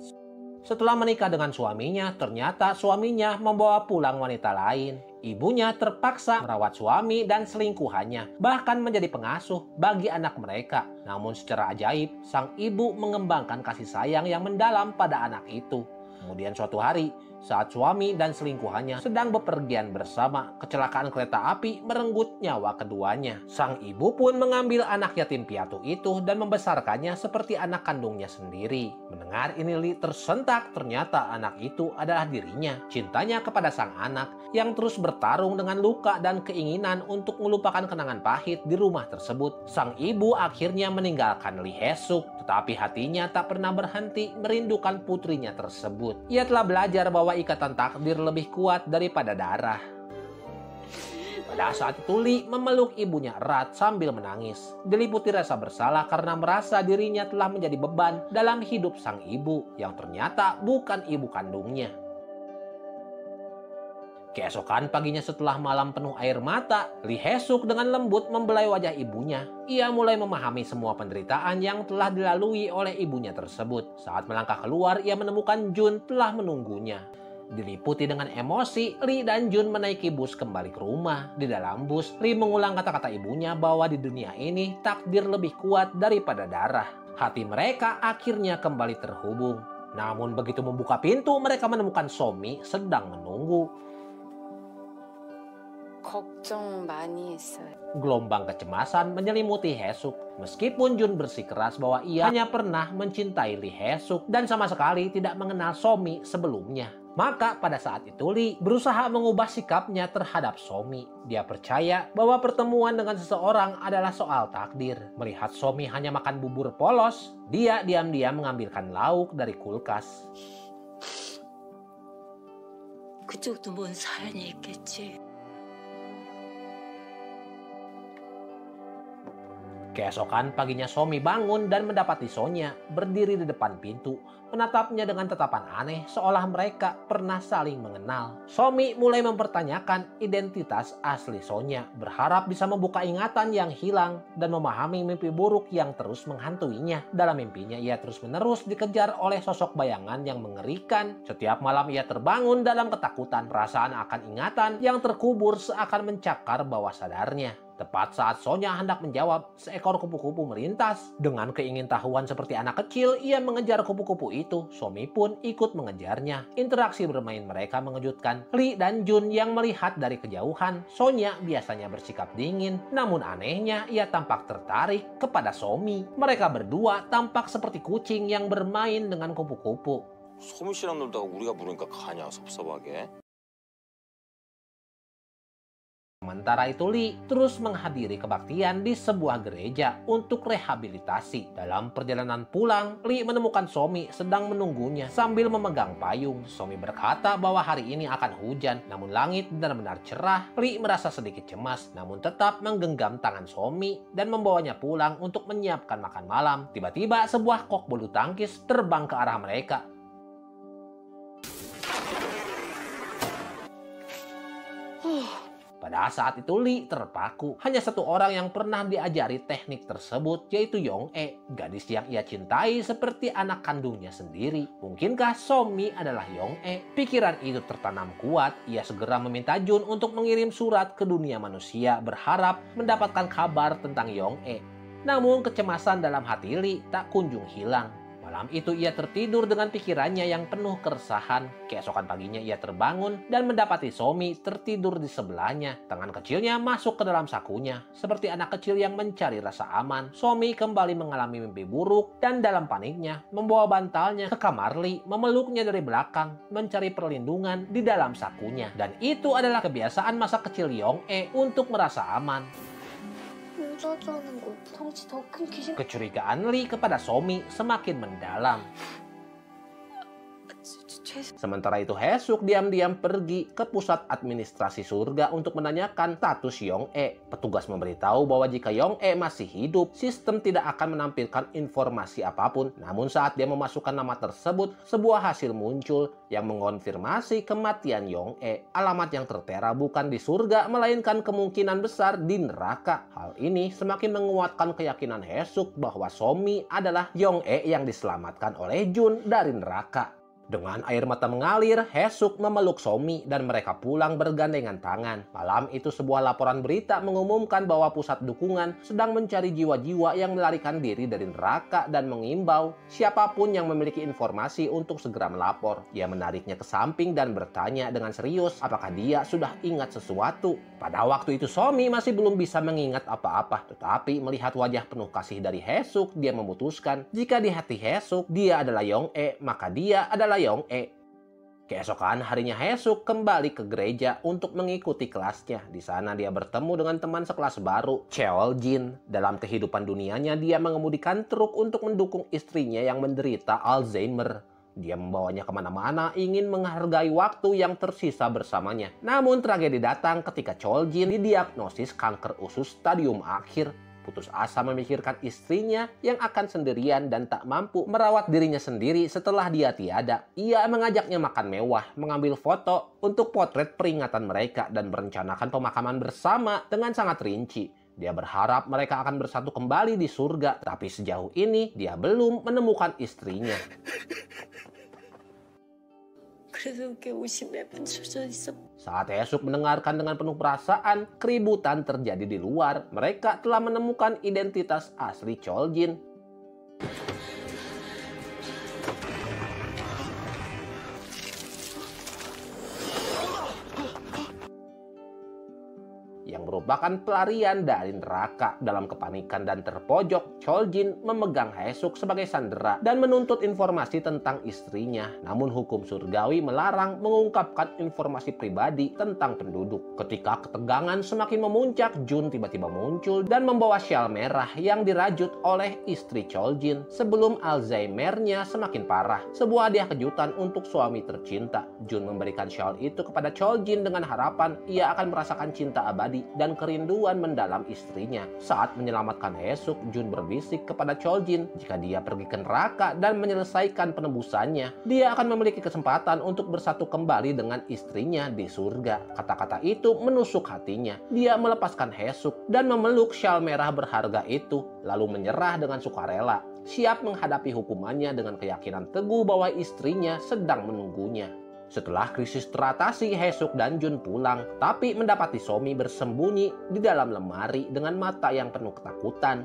Setelah menikah dengan suaminya, ternyata suaminya membawa pulang wanita lain. Ibunya terpaksa merawat suami dan selingkuhannya, bahkan menjadi pengasuh bagi anak mereka. Namun secara ajaib, sang ibu mengembangkan kasih sayang yang mendalam pada anak itu. Kemudian suatu hari, Saat suami dan selingkuhannya sedang bepergian bersama, kecelakaan kereta api merenggut nyawa keduanya. Sang ibu pun mengambil anak yatim piatu itu dan membesarkannya seperti anak kandungnya sendiri. Mendengar ini Li tersentak, ternyata anak itu adalah dirinya. Cintanya kepada sang anak yang terus bertarung dengan luka dan keinginan untuk melupakan kenangan pahit di rumah tersebut. Sang ibu akhirnya meninggalkan Lee Hae-suk, tetapi hatinya tak pernah berhenti merindukan putrinya tersebut. Ia telah belajar bahwa ikatan takdir lebih kuat daripada darah. Pada saat itu Lee memeluk ibunya erat sambil menangis. Diliputi rasa bersalah karena merasa dirinya telah menjadi beban dalam hidup sang ibu yang ternyata bukan ibu kandungnya. Keesokan paginya setelah malam penuh air mata, Lee Hae-suk dengan lembut membelai wajah ibunya. Ia mulai memahami semua penderitaan yang telah dilalui oleh ibunya tersebut. Saat melangkah keluar, ia menemukan Jun telah menunggunya. Diliputi dengan emosi, Lee dan Jun menaiki bus kembali ke rumah. Di dalam bus, Lee mengulang kata-kata ibunya bahwa di dunia ini takdir lebih kuat daripada darah. Hati mereka akhirnya kembali terhubung. Namun begitu membuka pintu, mereka menemukan Somi sedang menunggu. 걱정 많이 했어요. Gelombang kecemasan menyelimuti Hae-suk. Meskipun Jun bersikeras bahwa ia hanya pernah mencintai Lee Hae-suk dan sama sekali tidak mengenal Somi sebelumnya. Maka pada saat itu Lee berusaha mengubah sikapnya terhadap Somi. Dia percaya bahwa pertemuan dengan seseorang adalah soal takdir. Melihat Somi hanya makan bubur polos, dia diam-diam mengambilkan lauk dari kulkas. 그쪽도 뭔 사연이 있겠지. Keesokan paginya Somi bangun dan mendapati Sonya berdiri di depan pintu, menatapnya dengan tatapan aneh seolah mereka pernah saling mengenal. Somi mulai mempertanyakan identitas asli Sonya, berharap bisa membuka ingatan yang hilang dan memahami mimpi buruk yang terus menghantuinya. Dalam mimpinya ia terus-menerus dikejar oleh sosok bayangan yang mengerikan. Setiap malam ia terbangun dalam ketakutan, perasaan akan ingatan yang terkubur seakan mencakar bawah sadarnya. Tepat saat Sonya hendak menjawab, seekor kupu-kupu melintas. Dengan keingintahuan seperti anak kecil, ia mengejar kupu-kupu itu. Somi pun ikut mengejarnya. Interaksi bermain mereka mengejutkan Lee dan Jun yang melihat dari kejauhan. Sonya biasanya bersikap dingin, namun anehnya ia tampak tertarik kepada Somi. Mereka berdua tampak seperti kucing yang bermain dengan kupu-kupu. 소미 씨랑 놀다가 우리가 부르니까 가냐 섭섭하게. Sementara itu Lee terus menghadiri kebaktian di sebuah gereja untuk rehabilitasi. Dalam perjalanan pulang, Lee menemukan Somi sedang menunggunya sambil memegang payung. Somi berkata bahwa hari ini akan hujan, namun langit benar-benar cerah. Lee merasa sedikit cemas, namun tetap menggenggam tangan Somi dan membawanya pulang untuk menyiapkan makan malam. Tiba-tiba sebuah kok bulu tangkis terbang ke arah mereka. Pada saat itu Lee terpaku. Hanya satu orang yang pernah diajari teknik tersebut, yaitu Yong-e, gadis yang ia cintai seperti anak kandungnya sendiri. Mungkinkah Somi adalah Yong-e? Pikiran itu tertanam kuat. Ia segera meminta Jun untuk mengirim surat ke dunia manusia, berharap mendapatkan kabar tentang Yong-e. Namun kecemasan dalam hati Lee tak kunjung hilang. Malam itu ia tertidur dengan pikirannya yang penuh keresahan. Keesokan paginya ia terbangun dan mendapati Somi tertidur di sebelahnya. Tangan kecilnya masuk ke dalam sakunya. Seperti anak kecil yang mencari rasa aman, Somi kembali mengalami mimpi buruk dan dalam paniknya membawa bantalnya ke kamar Lee, memeluknya dari belakang, mencari perlindungan di dalam sakunya. Dan itu adalah kebiasaan masa kecil Yong-e untuk merasa aman. 여자라는 거 덩치 더 큰 귀신. Kecurigaan Lee kepada Somi semakin mendalam. Sementara itu Hae-suk diam-diam pergi ke pusat administrasi surga untuk menanyakan status Yong-e. Petugas memberitahu bahwa jika Yong-e masih hidup, sistem tidak akan menampilkan informasi apapun. Namun saat dia memasukkan nama tersebut, sebuah hasil muncul yang mengonfirmasi kematian Yong-e. Alamat yang tertera bukan di surga, melainkan kemungkinan besar di neraka. Hal ini semakin menguatkan keyakinan Hae-suk bahwa Somi adalah Yong-e yang diselamatkan oleh Jun dari neraka. Dengan air mata mengalir, Haesuk memeluk Somi dan mereka pulang bergandengan tangan. Malam itu sebuah laporan berita mengumumkan bahwa pusat dukungan sedang mencari jiwa-jiwa yang melarikan diri dari neraka dan mengimbau siapapun yang memiliki informasi untuk segera melapor. Ia menariknya ke samping dan bertanya dengan serius apakah dia sudah ingat sesuatu. Pada waktu itu Somi masih belum bisa mengingat apa-apa, tetapi melihat wajah penuh kasih dari Haesuk, dia memutuskan jika di hati Haesuk dia adalah Yong-e, maka dia adalah Yong-e. Keesokan harinya Haesuk kembali ke gereja untuk mengikuti kelasnya. Di sana dia bertemu dengan teman sekelas baru, Cheol-jin. Dalam kehidupan dunianya dia mengemudikan truk untuk mendukung istrinya yang menderita Alzheimer. Dia membawanya kemana-mana ingin menghargai waktu yang tersisa bersamanya. Namun tragedi datang ketika Cheol-jin didiagnosis kanker usus stadium akhir. Putus asa memikirkan istrinya yang akan sendirian dan tak mampu merawat dirinya sendiri setelah dia tiada. Ia mengajaknya makan mewah, mengambil foto untuk potret peringatan mereka dan merencanakan pemakaman bersama dengan sangat rinci. Dia berharap mereka akan bersatu kembali di surga, tapi sejauh ini dia belum menemukan istrinya. Saat Haesuk mendengarkan dengan penuh perasaan, keributan terjadi di luar. Mereka telah menemukan identitas asli Cheol-jin. Yang merupakan pelarian dari neraka. Dalam kepanikan dan terpojok, Cheol-jin memegang Haesuk sebagai sandera dan menuntut informasi tentang istrinya. Namun hukum surgawi melarang mengungkapkan informasi pribadi tentang penduduk. Ketika ketegangan semakin memuncak, Jun tiba-tiba muncul dan membawa syal merah yang dirajut oleh istri Cheol-jin sebelum Alzheimer-nya semakin parah. Sebuah hadiah kejutan untuk suami tercinta. Jun memberikan syal itu kepada Cheol-jin dengan harapan ia akan merasakan cinta abadi dan kerinduan mendalam istrinya. Saat menyelamatkan Haesuk, Jun berbisik kepada Cheol-jin jika dia pergi ke neraka dan menyelesaikan penebusannya, dia akan memiliki kesempatan untuk bersatu kembali dengan istrinya di surga. Kata-kata itu menusuk hatinya. Dia melepaskan Haesuk dan memeluk syal merah berharga itu, lalu menyerah dengan sukarela, siap menghadapi hukumannya dengan keyakinan teguh bahwa istrinya sedang menunggunya. Setelah krisis teratasi, Haesuk dan Jun pulang, tapi mendapati Somi bersembunyi di dalam lemari dengan mata yang penuh ketakutan.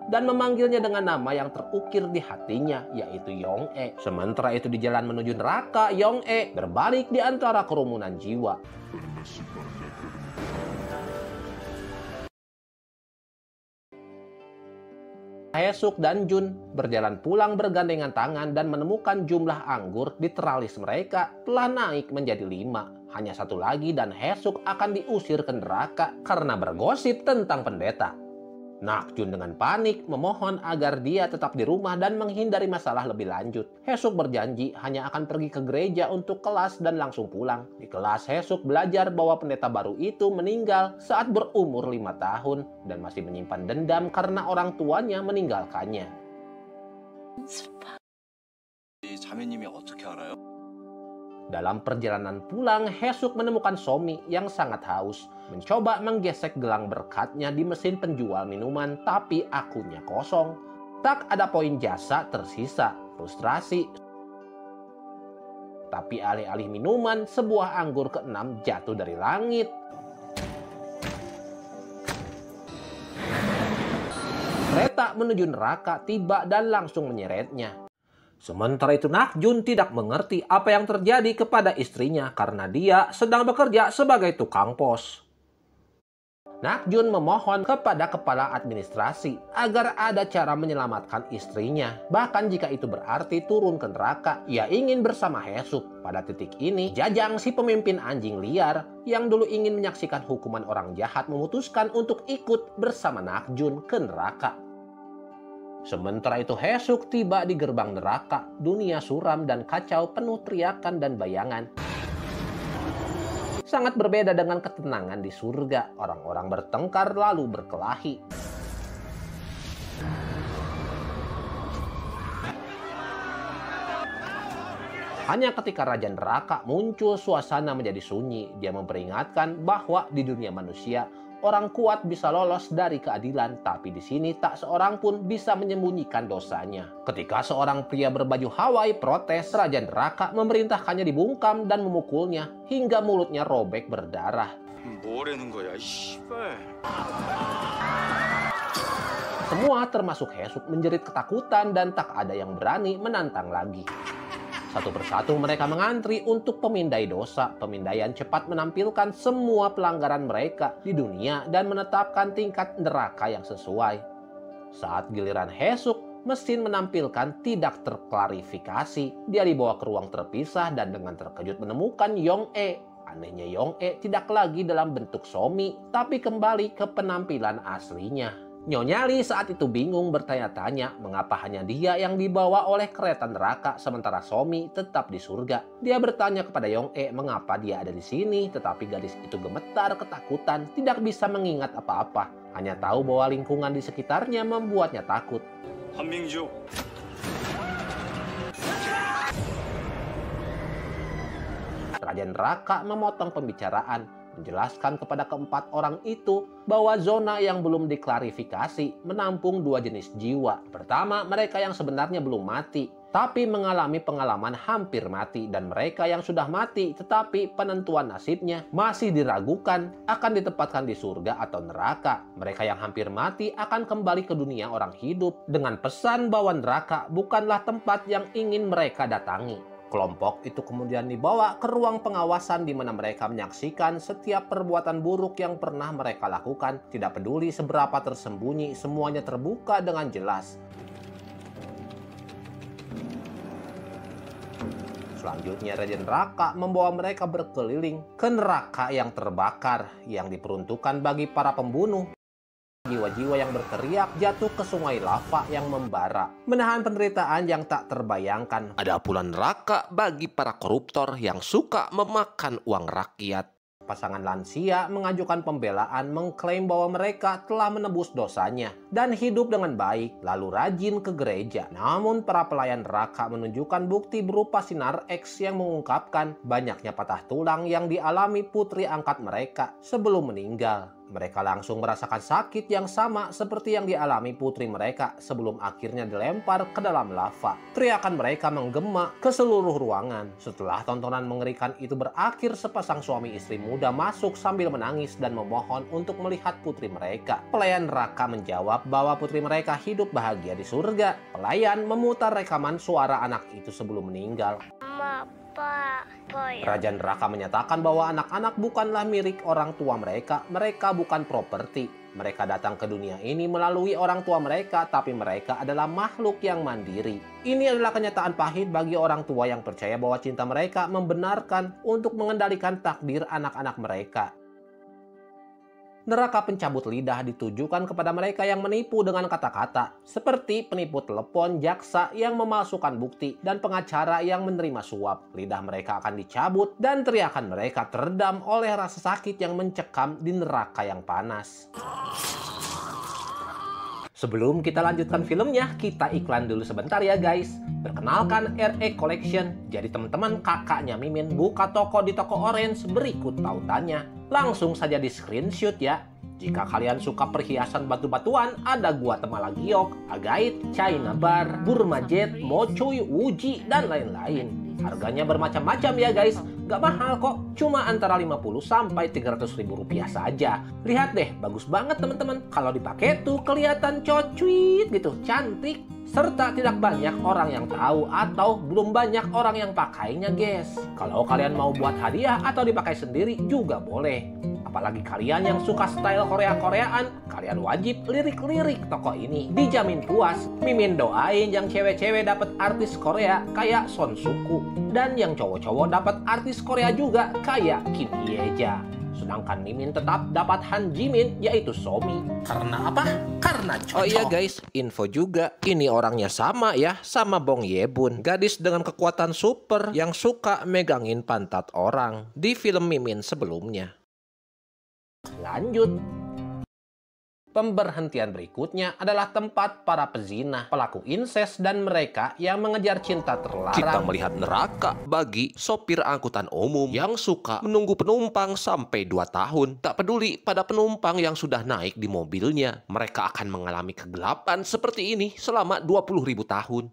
Dan memanggilnya dengan nama yang terukir di hatinya, yaitu Yong-e. Sementara itu di jalan menuju neraka, Yong-e berbalik di antara kerumunan jiwa. Haesuk dan Jun berjalan pulang bergandengan tangan dan menemukan jumlah anggur di teralis mereka telah naik menjadi 5. Hanya satu lagi dan Haesuk akan diusir ke neraka karena bergosip tentang pendeta. Nakjun dengan panik memohon agar dia tetap di rumah dan menghindari masalah lebih lanjut. Haesuk berjanji hanya akan pergi ke gereja untuk kelas dan langsung pulang. Di kelas Haesuk belajar bahwa pendeta baru itu meninggal saat berumur 5 tahun dan masih menyimpan dendam karena orang tuanya meninggalkannya. 자매님이 어떻게 알아요? Dalam perjalanan pulang, Haesuk menemukan Somi yang sangat haus. Mencoba menggesek gelang berkatnya di mesin penjual minuman, tapi akunnya kosong. Tak ada poin jasa tersisa. Frustrasi. Tapi alih-alih minuman, sebuah anggur ke-6 jatuh dari langit. Kereta menuju neraka tiba dan langsung menyeretnya. Sementara itu Nakjun tidak mengerti apa yang terjadi kepada istrinya karena dia sedang bekerja sebagai tukang pos. Nakjun memohon kepada kepala administrasi agar ada cara menyelamatkan istrinya. Bahkan jika itu berarti turun ke neraka, ia ingin bersama Haesuk. Pada titik ini, Jajang si pemimpin anjing liar yang dulu ingin menyaksikan hukuman orang jahat memutuskan untuk ikut bersama Nakjun ke neraka. Sementara itu Haesuk tiba di gerbang neraka, dunia suram dan kacau penuh teriakan dan bayangan. Sangat berbeda dengan ketenangan di surga, orang-orang bertengkar lalu berkelahi. Hanya ketika Raja Neraka muncul, suasana menjadi sunyi. Dia memperingatkan bahwa di dunia manusia, orang kuat bisa lolos dari keadilan, tapi di sini tak seorang pun bisa menyembunyikan dosanya. Ketika seorang pria berbaju Hawaii protes, Raja Neraka memerintahkannya dibungkam dan memukulnya hingga mulutnya robek berdarah. 뭐라는 거야, 씨발. Semua termasuk Heesuk menjerit ketakutan dan tak ada yang berani menantang lagi. Satu persatu mereka mengantri untuk pemindai dosa. Pemindaian cepat menampilkan semua pelanggaran mereka di dunia dan menetapkan tingkat neraka yang sesuai. Saat giliran Heesuk, mesin menampilkan tidak terklarifikasi. Dia dibawa ke ruang terpisah dan dengan terkejut menemukan Yong-e. Anehnya Yong-e tidak lagi dalam bentuk Somi, tapi kembali ke penampilan aslinya. Nyonya Lee saat itu bingung bertanya-tanya mengapa hanya dia yang dibawa oleh kereta neraka sementara Somi tetap di surga. Dia bertanya kepada Yong-e mengapa dia ada di sini, tetapi gadis itu gemetar ketakutan, tidak bisa mengingat apa-apa. Hanya tahu bahwa lingkungan di sekitarnya membuatnya takut. 한민주. Raja Neraka memotong pembicaraan, menjelaskan kepada keempat orang itu bahwa zona yang belum diklarifikasi menampung dua jenis jiwa. Pertama, mereka yang sebenarnya belum mati, tapi mengalami pengalaman hampir mati, dan mereka yang sudah mati tetapi penentuan nasibnya masih diragukan akan ditempatkan di surga atau neraka. Mereka yang hampir mati akan kembali ke dunia orang hidup dengan pesan bahwa neraka bukanlah tempat yang ingin mereka datangi. Kelompok itu kemudian dibawa ke ruang pengawasan di mana mereka menyaksikan setiap perbuatan buruk yang pernah mereka lakukan. Tidak peduli seberapa tersembunyi, semuanya terbuka dengan jelas. Selanjutnya Raja Neraka membawa mereka berkeliling ke neraka yang terbakar yang diperuntukkan bagi para pembunuh. Jiwa-jiwa yang berteriak jatuh ke sungai lava yang membara, menahan penderitaan yang tak terbayangkan. Ada pula neraka bagi para koruptor yang suka memakan uang rakyat. Pasangan lansia mengajukan pembelaan mengklaim bahwa mereka telah menebus dosanya dan hidup dengan baik, lalu rajin ke gereja. Namun para pelayan neraka menunjukkan bukti berupa sinar X yang mengungkapkan banyaknya patah tulang yang dialami putri angkat mereka sebelum meninggal. Mereka langsung merasakan sakit yang sama seperti yang dialami putri mereka sebelum akhirnya dilempar ke dalam lava. Teriakan mereka menggema ke seluruh ruangan. Setelah tontonan mengerikan itu berakhir, sepasang suami istri muda masuk sambil menangis dan memohon untuk melihat putri mereka. Pelayan neraka menjawab bahwa putri mereka hidup bahagia di surga. Pelayan memutar rekaman suara anak itu sebelum meninggal. 엄마, 아빠, 아빠요. Raja Neraka menyatakan bahwa anak-anak bukanlah milik orang tua mereka. Mereka bukan properti. Mereka datang ke dunia ini melalui orang tua mereka, tapi mereka adalah makhluk yang mandiri. Ini adalah kenyataan pahit bagi orang tua yang percaya bahwa cinta mereka membenarkan untuk mengendalikan takdir anak-anak mereka. Neraka pencabut lidah ditujukan kepada mereka yang menipu dengan kata-kata, seperti penipu telepon, jaksa yang memalsukan bukti, dan pengacara yang menerima suap. Lidah mereka akan dicabut dan teriakan mereka teredam oleh rasa sakit yang mencekam di neraka yang panas. Sebelum kita lanjutkan filmnya, kita iklan dulu sebentar ya guys. Perkenalkan RE Collection. Jadi teman-teman, kakaknya Mimin buka toko di toko Orange, berikut tautannya. Langsung saja di screenshot ya. Jika kalian suka perhiasan batu-batuan, ada Guatemala Giok, Agait, China Bar, Burma Jet, Mocuy, Uji, dan lain-lain. Harganya bermacam-macam ya guys. Gak mahal kok, cuma antara 50 sampai 300 ribu rupiah saja. Lihat deh, bagus banget teman-teman. Kalau dipakai tuh kelihatan cocuit gitu, cantik. Serta tidak banyak orang yang tahu atau belum banyak orang yang pakainya guys. Kalau kalian mau buat hadiah atau dipakai sendiri juga boleh. Apalagi kalian yang suka style Korea-Koreaan, kalian wajib lirik-lirik toko ini. Dijamin puas. Mimin doain yang cewek-cewek dapat artis Korea kayak Son Suku. Dan yang cowok-cowok dapat artis Korea juga kayak Kim Hyeja. Sedangkan Mimin tetap dapat Han Jimin yaitu Somi. Karena apa? Karena cocok. Oh iya guys, info juga. Ini orangnya sama ya, sama Bong Ye-bun. Gadis dengan kekuatan super yang suka megangin pantat orang di film Mimin sebelumnya. Lanjut. Pemberhentian berikutnya adalah tempat para pezina, pelaku inses, dan mereka yang mengejar cinta terlarang. Kita melihat neraka bagi sopir angkutan umum yang suka menunggu penumpang sampai 2 tahun. Tak peduli pada penumpang yang sudah naik di mobilnya, mereka akan mengalami kegelapan seperti ini selama 20.000 tahun.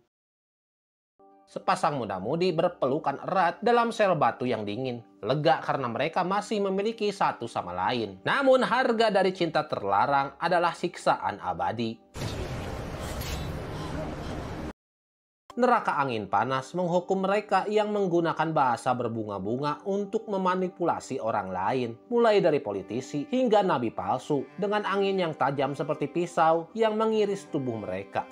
Sepasang muda-mudi berpelukan erat dalam sel batu yang dingin. Lega karena mereka masih memiliki satu sama lain. Namun harga dari cinta terlarang adalah siksaan abadi. Neraka angin panas menghukum mereka yang menggunakan bahasa berbunga-bunga untuk memanipulasi orang lain. Mulai dari politisi hingga nabi palsu dengan angin yang tajam seperti pisau yang mengiris tubuh mereka.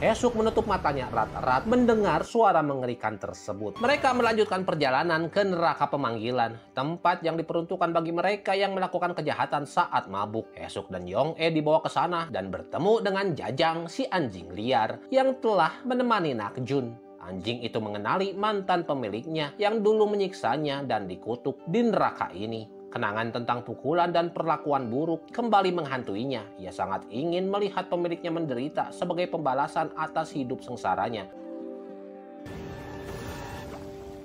Hesuk menutup matanya erat-erat mendengar suara mengerikan tersebut. Mereka melanjutkan perjalanan ke neraka pemanggilan, tempat yang diperuntukkan bagi mereka yang melakukan kejahatan saat mabuk. Hesuk dan Yong-e dibawa ke sana dan bertemu dengan Jajang, si anjing liar, yang telah menemani Nakjun. Anjing itu mengenali mantan pemiliknya yang dulu menyiksanya dan dikutuk di neraka ini. Kenangan tentang pukulan dan perlakuan buruk kembali menghantuinya. Ia sangat ingin melihat pemiliknya menderita sebagai pembalasan atas hidup sengsaranya.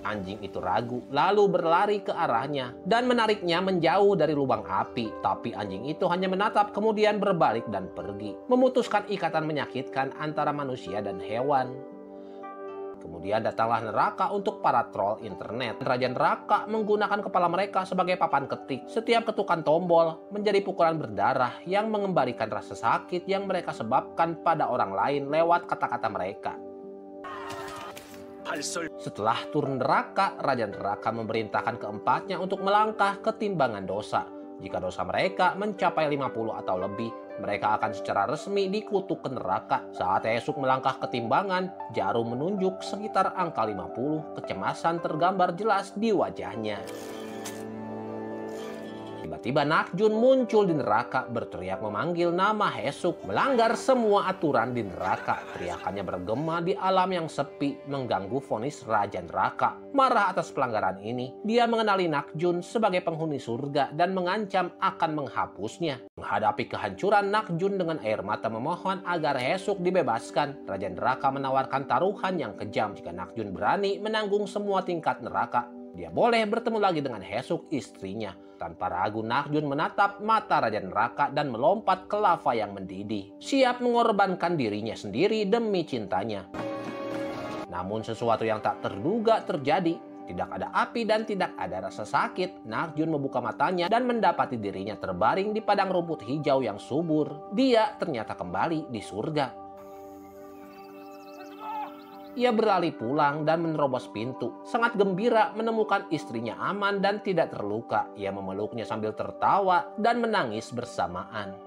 Anjing itu ragu, lalu berlari ke arahnya dan menariknya menjauh dari lubang api. Tapi anjing itu hanya menatap kemudian berbalik dan pergi, memutuskan ikatan menyakitkan antara manusia dan hewan. Kemudian datanglah neraka untuk para troll internet. Raja neraka menggunakan kepala mereka sebagai papan ketik. Setiap ketukan tombol menjadi pukulan berdarah yang mengembalikan rasa sakit yang mereka sebabkan pada orang lain lewat kata-kata mereka. Setelah turun neraka, Raja neraka memerintahkan keempatnya untuk melangkah ke timbangan dosa. Jika dosa mereka mencapai 50 atau lebih, mereka akan secara resmi dikutuk ke neraka. Saat Hesuk melangkah ke timbangan, jarum menunjuk sekitar angka 50. Kecemasan tergambar jelas di wajahnya. Tiba-tiba Nakjun muncul di neraka, berteriak memanggil nama Hesuk, melanggar semua aturan di neraka. Teriakannya bergema di alam yang sepi, mengganggu vonis Raja neraka. Marah atas pelanggaran ini, dia mengenali Nakjun sebagai penghuni surga dan mengancam akan menghapusnya. Menghadapi kehancuran, Nakjun dengan air mata memohon agar Hesuk dibebaskan. Raja neraka menawarkan taruhan yang kejam jika Nakjun berani menanggung semua tingkat neraka. Dia boleh bertemu lagi dengan Hesuk, istrinya. Tanpa ragu, Nakjun menatap mata Raja neraka dan melompat ke lava yang mendidih, siap mengorbankan dirinya sendiri demi cintanya. Namun sesuatu yang tak terduga terjadi. Tidak ada api dan tidak ada rasa sakit. Nakjun membuka matanya dan mendapati dirinya terbaring di padang rumput hijau yang subur. Dia ternyata kembali di surga. Ia berlari pulang dan menerobos pintu. Sangat gembira menemukan istrinya aman dan tidak terluka. Ia memeluknya sambil tertawa dan menangis bersamaan.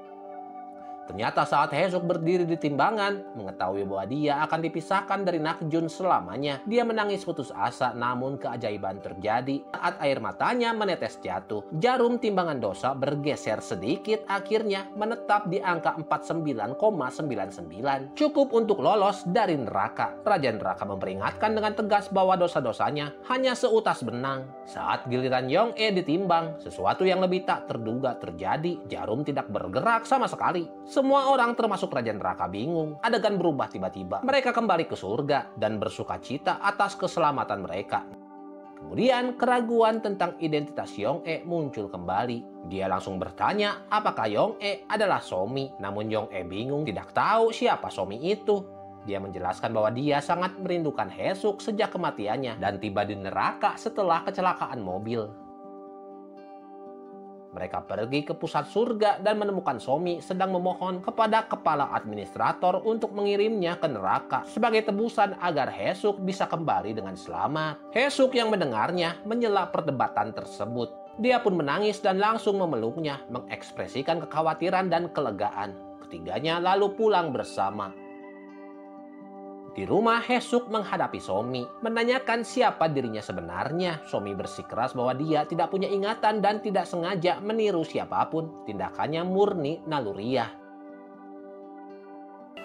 Ternyata saat Hesuk berdiri di timbangan, mengetahui bahwa dia akan dipisahkan dari Nakjun selamanya, dia menangis putus asa. Namun keajaiban terjadi saat air matanya menetes jatuh. Jarum timbangan dosa bergeser sedikit, akhirnya menetap di angka 49,99. Cukup untuk lolos dari neraka. Raja neraka memperingatkan dengan tegas bahwa dosa-dosanya hanya seutas benang. Saat giliran Yong-e ditimbang, sesuatu yang lebih tak terduga terjadi. Jarum tidak bergerak sama sekali. Semua orang termasuk Raja neraka bingung. Adegan berubah tiba-tiba. Mereka kembali ke surga dan bersuka cita atas keselamatan mereka. Kemudian keraguan tentang identitas Yong-e muncul kembali. Dia langsung bertanya apakah Yong-e adalah Somi. Namun Yong-e bingung, tidak tahu siapa Somi itu. Dia menjelaskan bahwa dia sangat merindukan Hesuk sejak kematiannya dan tiba di neraka setelah kecelakaan mobil. Mereka pergi ke pusat surga dan menemukan Somi sedang memohon kepada kepala administrator untuk mengirimnya ke neraka sebagai tebusan agar Hesuk bisa kembali dengan selamat. Hesuk yang mendengarnya menyela perdebatan tersebut. Dia pun menangis dan langsung memeluknya, mengekspresikan kekhawatiran dan kelegaan. Ketiganya lalu pulang bersama. Di rumah, Hesuk menghadapi Somi, menanyakan siapa dirinya sebenarnya. Somi bersikeras bahwa dia tidak punya ingatan dan tidak sengaja meniru siapapun. Tindakannya murni naluriah.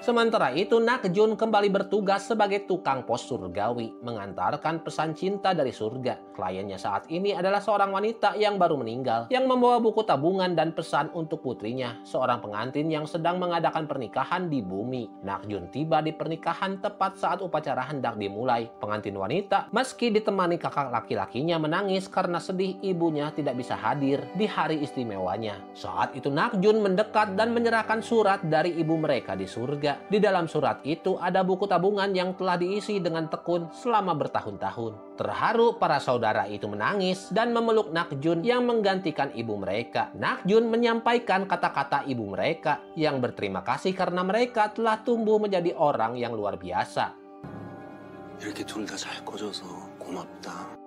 Sementara itu, Nakjun kembali bertugas sebagai tukang pos surgawi, mengantarkan pesan cinta dari surga. Kliennya saat ini adalah seorang wanita yang baru meninggal, yang membawa buku tabungan dan pesan untuk putrinya, seorang pengantin yang sedang mengadakan pernikahan di bumi. Nakjun tiba di pernikahan tepat saat upacara hendak dimulai. Pengantin wanita, meski ditemani kakak laki-lakinya, menangis karena sedih ibunya tidak bisa hadir di hari istimewanya. Saat itu Nakjun mendekat dan menyerahkan surat dari ibu mereka di surga. Di dalam surat itu ada buku tabungan yang telah diisi dengan tekun selama bertahun-tahun. Terharu, para saudara itu menangis dan memeluk Nakjun yang menggantikan ibu mereka. Nakjun menyampaikan kata-kata ibu mereka yang berterima kasih karena mereka telah tumbuh menjadi orang yang luar biasa. 이렇게 둘 다 잘 커져서 고맙다.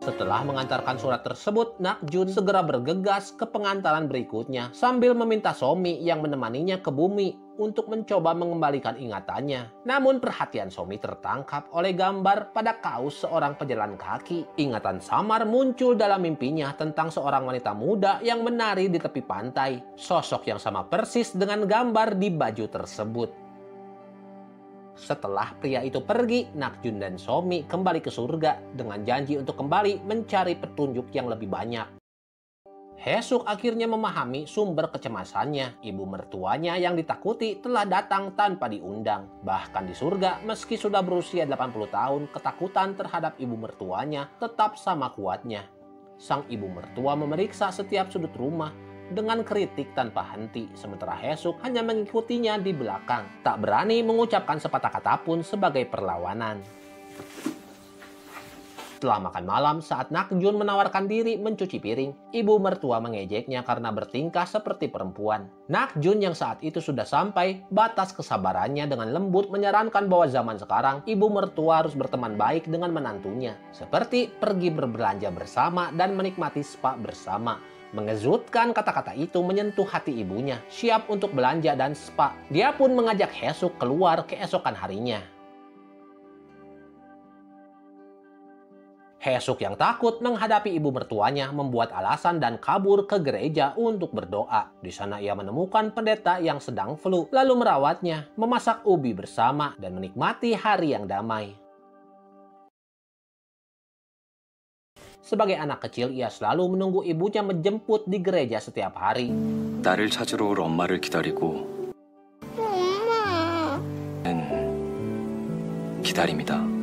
Setelah mengantarkan surat tersebut, Nakjun segera bergegas ke pengantaran berikutnya sambil meminta Somi yang menemaninya ke bumi untuk mencoba mengembalikan ingatannya. Namun perhatian Somi tertangkap oleh gambar pada kaos seorang pejalan kaki. Ingatan samar muncul dalam mimpinya tentang seorang wanita muda yang menari di tepi pantai. Sosok yang sama persis dengan gambar di baju tersebut. Setelah pria itu pergi, Nakjun dan Somi kembali ke surga dengan janji untuk kembali mencari petunjuk yang lebih banyak. Haesuk akhirnya memahami sumber kecemasannya. Ibu mertuanya yang ditakuti telah datang tanpa diundang. Bahkan di surga, meski sudah berusia 80 tahun, ketakutan terhadap ibu mertuanya tetap sama kuatnya. Sang ibu mertua memeriksa setiap sudut rumah dengan kritik tanpa henti, sementara Haesuk hanya mengikutinya di belakang, tak berani mengucapkan sepatah kata pun sebagai perlawanan. Setelah makan malam, saat Nakjun menawarkan diri mencuci piring, ibu mertua mengejeknya karena bertingkah seperti perempuan. Nakjun yang saat itu sudah sampai batas kesabarannya dengan lembut menyarankan bahwa zaman sekarang ibu mertua harus berteman baik dengan menantunya, seperti pergi berbelanja bersama dan menikmati spa bersama. Mengejutkan, kata-kata itu menyentuh hati ibunya, siap untuk belanja dan spa. Dia pun mengajak Haesuk keluar keesokan harinya. Haesuk yang takut menghadapi ibu mertuanya membuat alasan dan kabur ke gereja untuk berdoa. Di sana ia menemukan pendeta yang sedang flu, lalu merawatnya, memasak ubi bersama, dan menikmati hari yang damai. Sebagai anak kecil, ia selalu menunggu ibunya menjemput di gereja setiap hari. 나를 찾으러 올 엄마를 기다리고 엄마. 기다림이다.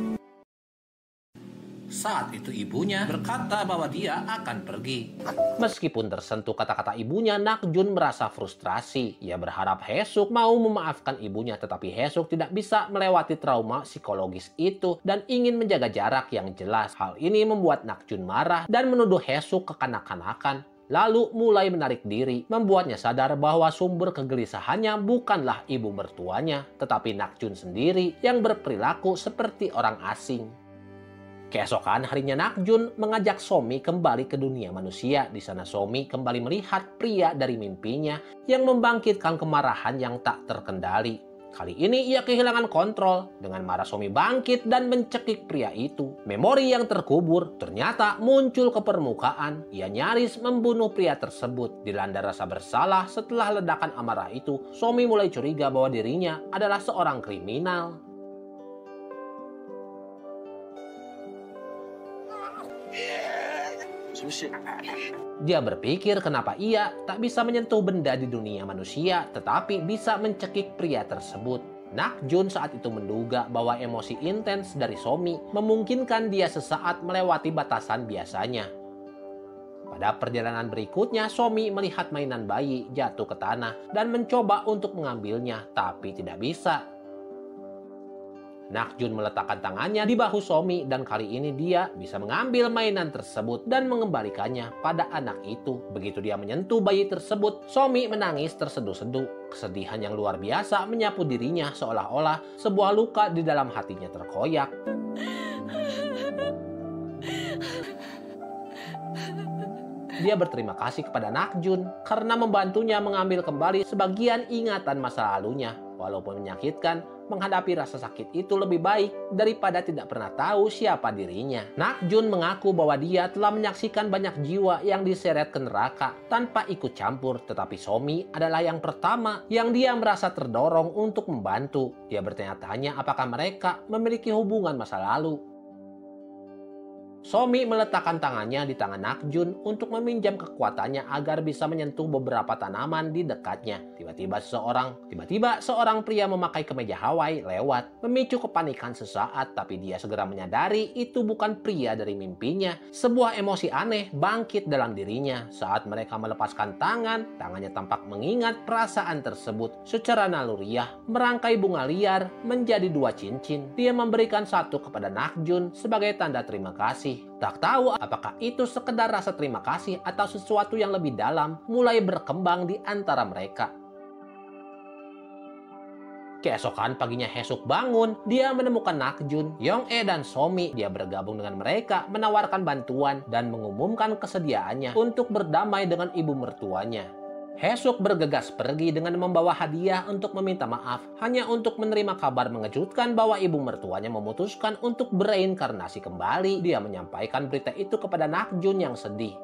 Saat itu ibunya berkata bahwa dia akan pergi. Meskipun tersentuh kata-kata ibunya, Nakjun merasa frustrasi. Ia berharap Haesuk mau memaafkan ibunya, tetapi Haesuk tidak bisa melewati trauma psikologis itu dan ingin menjaga jarak yang jelas. Hal ini membuat Nakjun marah dan menuduh Haesuk kekanak-kanakan. Lalu mulai menarik diri, membuatnya sadar bahwa sumber kegelisahannya bukanlah ibu mertuanya, tetapi Nakjun sendiri yang berperilaku seperti orang asing. Keesokan harinya Nakjun mengajak Somi kembali ke dunia manusia. Di sana Somi kembali melihat pria dari mimpinya yang membangkitkan kemarahan yang tak terkendali. Kali ini ia kehilangan kontrol. Dengan marah Somi bangkit dan mencekik pria itu. Memori yang terkubur ternyata muncul ke permukaan. Ia nyaris membunuh pria tersebut. Dilanda rasa bersalah setelah ledakan amarah itu, Somi mulai curiga bahwa dirinya adalah seorang kriminal. Dia berpikir kenapa ia tak bisa menyentuh benda di dunia manusia, tetapi bisa mencekik pria tersebut. Nakjun saat itu menduga bahwa emosi intens dari Somi memungkinkan dia sesaat melewati batasan biasanya. Pada perjalanan berikutnya, Somi melihat mainan bayi jatuh ke tanah dan mencoba untuk mengambilnya, tapi tidak bisa. Nakjun meletakkan tangannya di bahu Somi dan kali ini dia bisa mengambil mainan tersebut dan mengembalikannya pada anak itu. Begitu dia menyentuh bayi tersebut, Somi menangis terseduh-seduh. Kesedihan yang luar biasa menyapu dirinya seolah-olah sebuah luka di dalam hatinya terkoyak. Dia berterima kasih kepada Nakjun karena membantunya mengambil kembali sebagian ingatan masa lalunya. Walaupun menyakitkan, menghadapi rasa sakit itu lebih baik daripada tidak pernah tahu siapa dirinya. Nakjun mengaku bahwa dia telah menyaksikan banyak jiwa yang diseret ke neraka tanpa ikut campur, tetapi Somi adalah yang pertama yang dia merasa terdorong untuk membantu. Dia bertanya-tanya apakah mereka memiliki hubungan masa lalu. Somi meletakkan tangannya di tangan Nakjun untuk meminjam kekuatannya agar bisa menyentuh beberapa tanaman di dekatnya. Tiba-tiba seorang pria memakai kemeja Hawaii lewat, memicu kepanikan sesaat, tapi dia segera menyadari itu bukan pria dari mimpinya. Sebuah emosi aneh bangkit dalam dirinya saat mereka melepaskan tangannya tampak mengingat perasaan tersebut. Secara naluriah, merangkai bunga liar menjadi 2 cincin. Dia memberikan satu kepada Nakjun sebagai tanda terima kasih. Tak tahu apakah itu sekedar rasa terima kasih atau sesuatu yang lebih dalam mulai berkembang di antara mereka. Keesokan paginya Haesuk bangun, dia menemukan Nakjun, Yong-e dan Somi. Dia bergabung dengan mereka, menawarkan bantuan dan mengumumkan kesediaannya untuk berdamai dengan ibu mertuanya. Haesuk bergegas pergi dengan membawa hadiah untuk meminta maaf, hanya untuk menerima kabar mengejutkan bahwa ibu mertuanya memutuskan untuk bereinkarnasi kembali. Dia menyampaikan berita itu kepada Nakjun yang sedih.